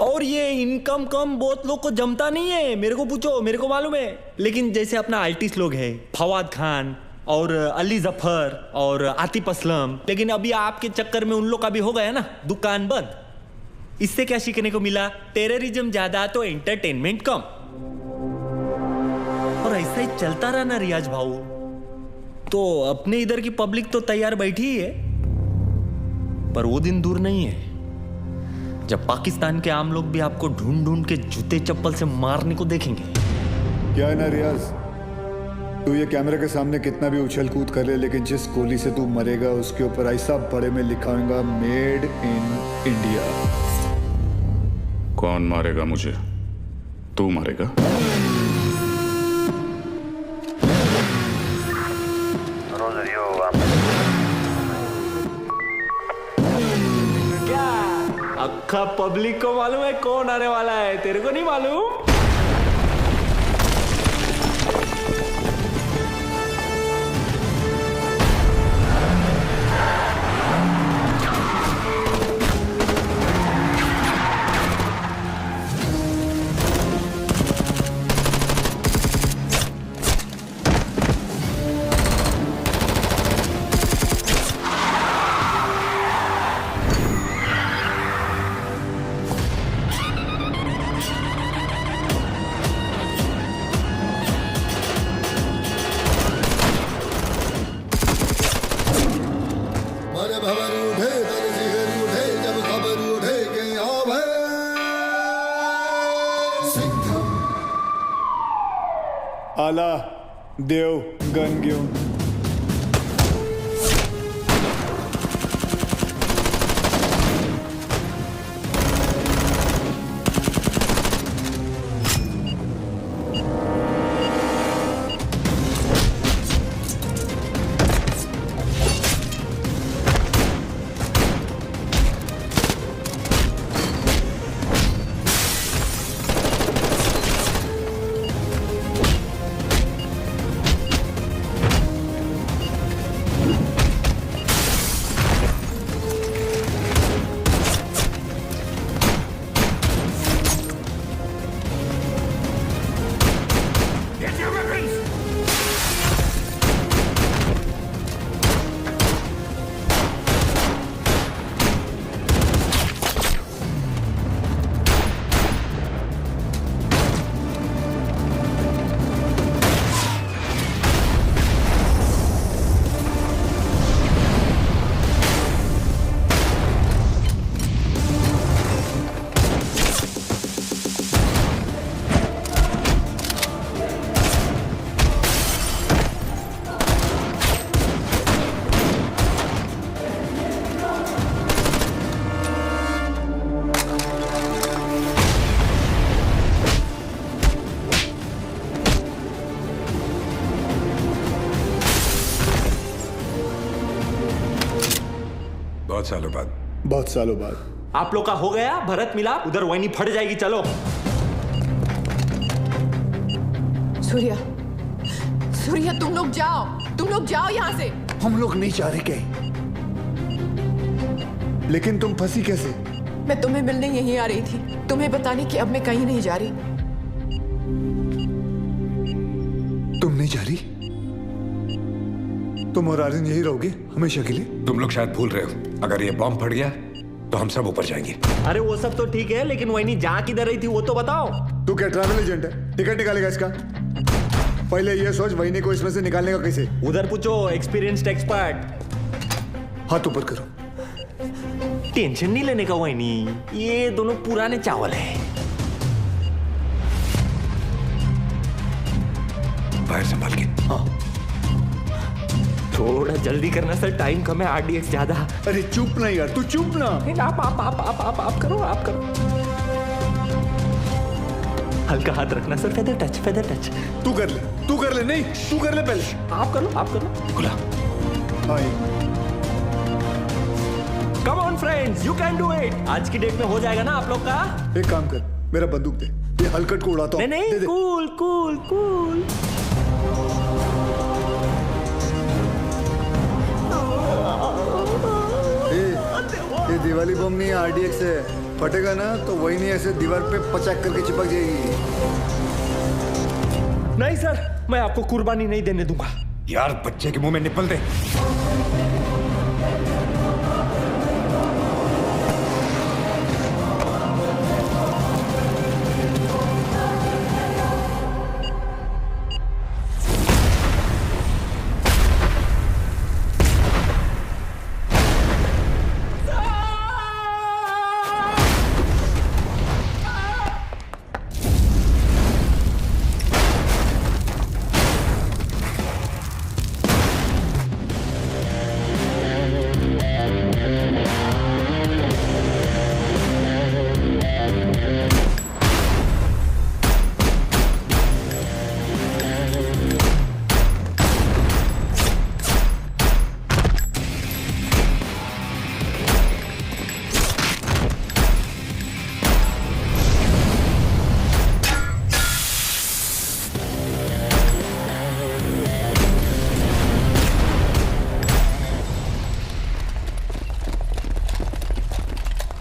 और ये इनकम कम बहुत लोग को जमता नहीं है, मेरे को पूछो, मेरे को मालूम है। लेकिन जैसे अपना आर्टिस्ट लोग है, फवाद खान और अली जफर और आतिफ असलम, लेकिन अभी आपके चक्कर में उन लोग का भी हो गया ना दुकान बंद। इससे क्या सीखने को मिला? टेररिज्म ज्यादा तो एंटरटेनमेंट कम। और ऐसा ही चलता रहा ना रियाज भाऊ, तो अपने इधर की पब्लिक तो तैयार बैठी ही है। पर वो दिन दूर नहीं है जब पाकिस्तान के आम लोग भी आपको ढूंढ ढूंढ के जूते चप्पल से मारने को देखेंगे। क्या है ना रियाज, तू ये कैमरे के सामने कितना भी उछल कूद कर ले, लेकिन जिस गोली से तू मरेगा उसके ऊपर ऐसा बड़े में लिखा होगा मेड इन इंडिया। कौन मारेगा मुझे? तू मारेगा? क्या अक्खा पब्लिक को मालूम है कौन आने वाला है? तेरे को नहीं मालूम? आला देव गन घेऊन. बहुत सालों बाद आप लोग का हो गया भरत मिलाप. उधर वही फट जाएगी. चलो सूर्या, सूर्या तुम लोग जाओ यहाँ से. हम लोग नहीं जा रहे कहीं. लेकिन तुम फंसी कैसे? मैं तुम्हें मिलने यहीं आ रही थी, तुम्हें बताने कि अब मैं कहीं नहीं जा रही. तुम नहीं जा रही? तुम और आर्यन यही रहोगे हमेशा के लिए? तुम लोग शायद भूल रहे हो, अगर ये बॉम्ब फट गया तो हम सब ऊपर जाएंगे. अरे वो सब तो ठीक है, लेकिन वही नहीं जहाँ किधर रही थी वो तो बताओ. तू क्या ट्रैवल एजेंट है? टिकट निकालेगा इसका? पहले ये सोच वहीनी को इसमें से निकालने का कैसे. उधर पूछो एक्सपीरियंस्ड एक्सपर्ट. हाथ ऊपर करो. टेंशन नहीं लेने का वहीनी, ये दोनों पुराने चावल है. बाहर संभाल के. हाँ थोड़ा जल्दी करना सर, टाइम कम है. RDX ज्यादा. अरे चुप ना यार, तू चुप ना. आप करो. हल्का हाथ रखना सर. Feather touch. तू कर ले. नहीं तू कर ले पहले. आप करो. खुला. Come on friends, you can do it. आज की डेट में हो जाएगा ना आप लोग का. एक काम कर, मेरा बंदूक दे. ये हलकट को उड़ाता हूं. नहीं. कूल. ये दिवाली बम नहीं है, RDX है. फटेगा ना तो वही नहीं ऐसे दीवार पे पचाक करके चिपक जाएगी. नहीं सर, मैं आपको कुर्बानी नहीं देने दूंगा. यार बच्चे के मुंह में निपल दे.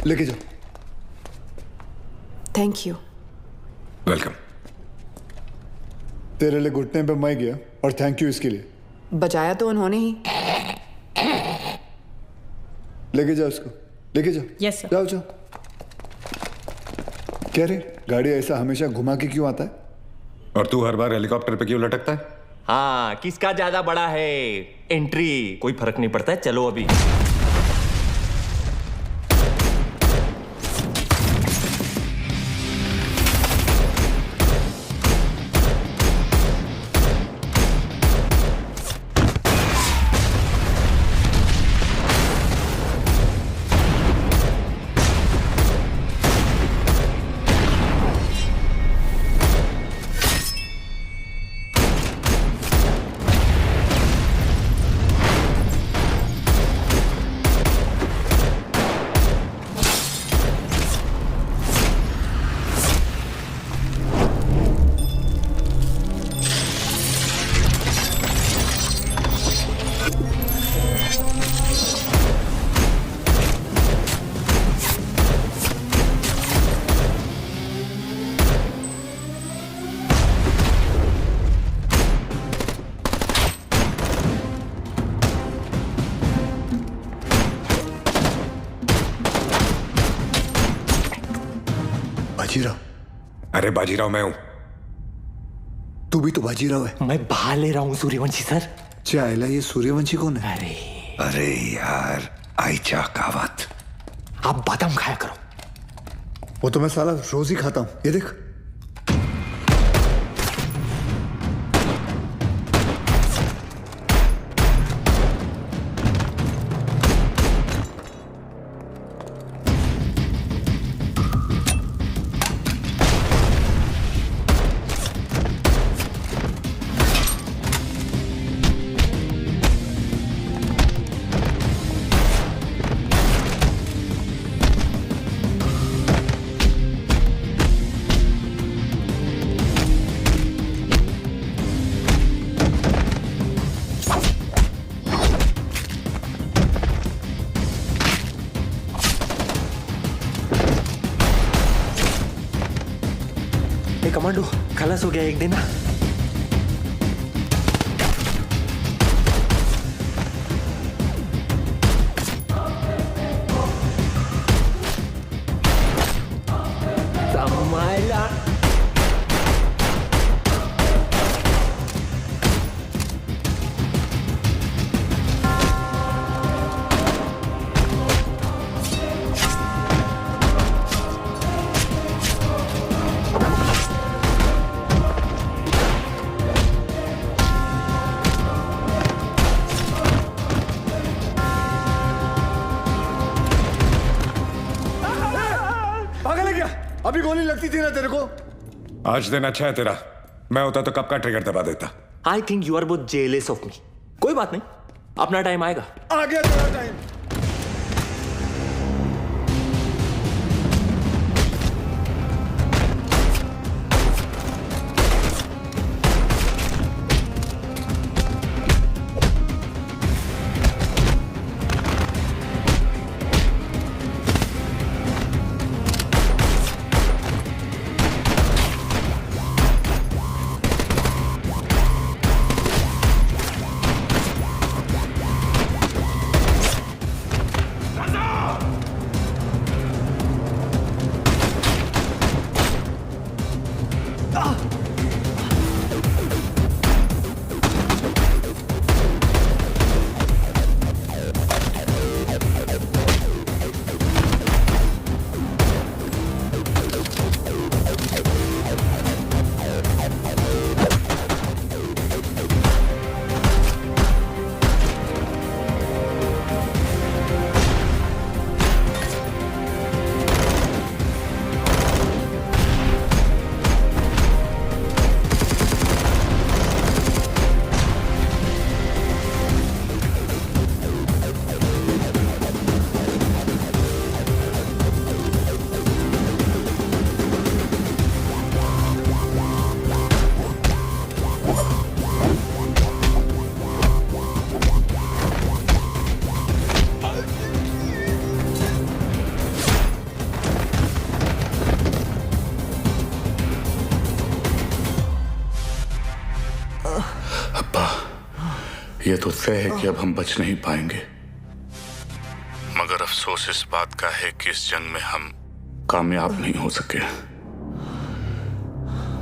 लेके जाओ. Thank you. वेलकम. तेरे लिए घुटने पे मैं गया और थैंक यू इसके लिए. बजाया तो उन्होंने ही. लेके जाओ उसको. लेके जाओ. Yes sir. जाओ. क्या रे, गाड़ी ऐसा हमेशा घुमा के क्यों आता है? और तू हर बार हेलीकॉप्टर पे क्यों लटकता है? हाँ, किसका ज्यादा बड़ा है एंट्री, कोई फर्क नहीं पड़ता है. चलो अभी. अरे बाजीराव मैं हूं। तू भी तो बाजीराव है। मैं बाहर ले रहा हूँ सूर्यवंशी सर। चाइला ये सूर्यवंशी कौन है? अरे यार आइचा कावत। आप बादाम खाया करो। वो तो मैं साला रोज ही खाता हूं, ये देख। कमांडो खलास हो गया एक दिन। अभी गोली लगती थी ना तेरे को। आज दिन अच्छा है तेरा, मैं होता तो कब का ट्रिगर दबा देता। I think you are both jealous of me. कोई बात नहीं, अपना टाइम आएगा। आ गया तेरा टाइम। ये तो तय है कि अब हम बच नहीं पाएंगे, मगर अफसोस इस बात का है कि इस जंग में हम कामयाब नहीं हो सके।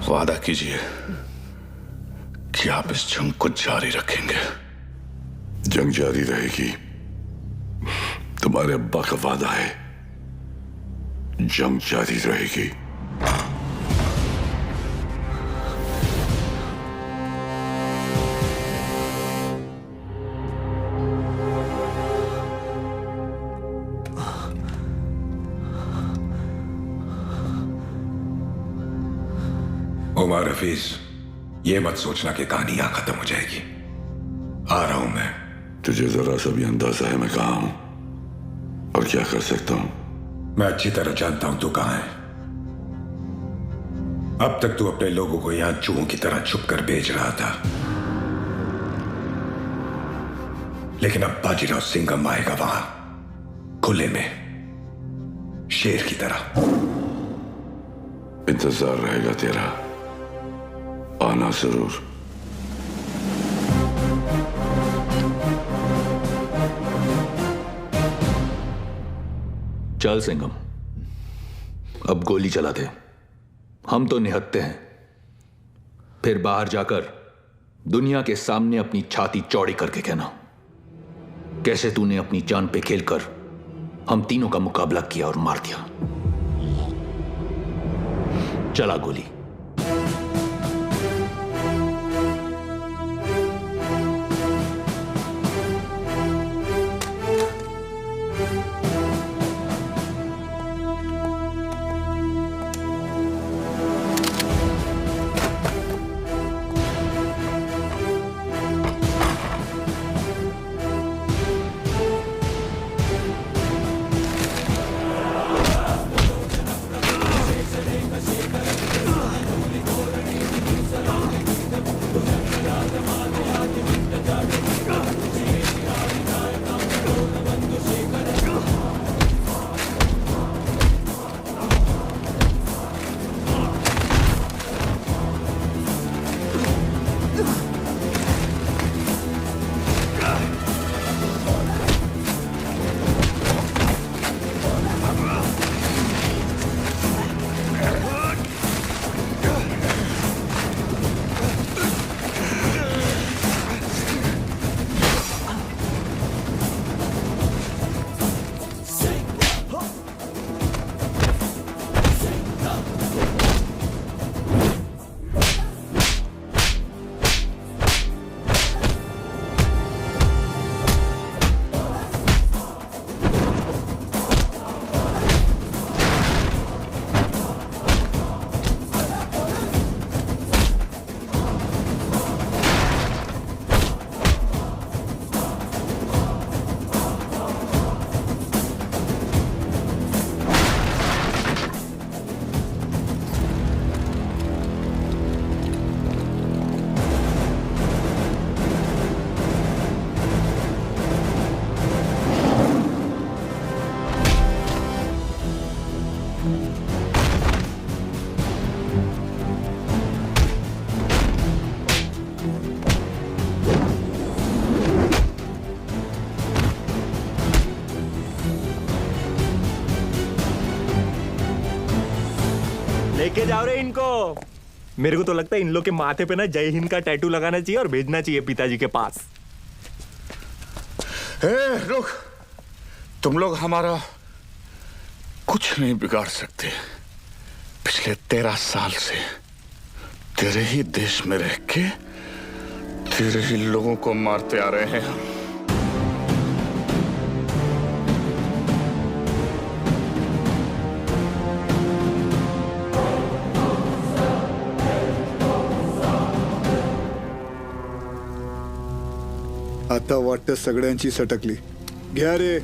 वादा कीजिए कि आप इस जंग को जारी रखेंगे। जंग जारी रहेगी, तुम्हारे अब्बा का वादा है। जंग जारी रहेगी। उमर हफीज, ये मत सोचना कि कहानी यहां खत्म हो जाएगी। आ रहा हूं मैं। तुझे जरा सा भी अंदाजा है मैं कहां हूं और क्या कर सकता हूं? मैं अच्छी तरह जानता हूं तू कहां है। अब तक तू अपने लोगों को यहां चूहों की तरह छुप कर बेच रहा था, लेकिन अब बाजीराव सिंघम आएगा वहां खुले में, शेर की तरह। इंतजार रहेगा तेरा, आना जरूर। चल सिंघम, अब गोली चला दे। हम तो निहत्ते हैं, फिर बाहर जाकर दुनिया के सामने अपनी छाती चौड़ी करके कहना कैसे तूने अपनी जान पे खेलकर हम तीनों का मुकाबला किया और मार दिया। चला गोली। लेके जाओ रे इनको। मेरे को तो लगता है इन लोग के माथे पे ना जय हिंद का टैटू लगाना चाहिए और भेजना चाहिए पिताजी के पास। रुक, तुम लोग हमारा कुछ नहीं बिगाड़ सकते। पिछले 13 साल से तेरे ही देश में रह के तेरे ही लोगों को मारते आ रहे हैं हम। आता वाटतं सगळ्यांची सटकली. घ्या रे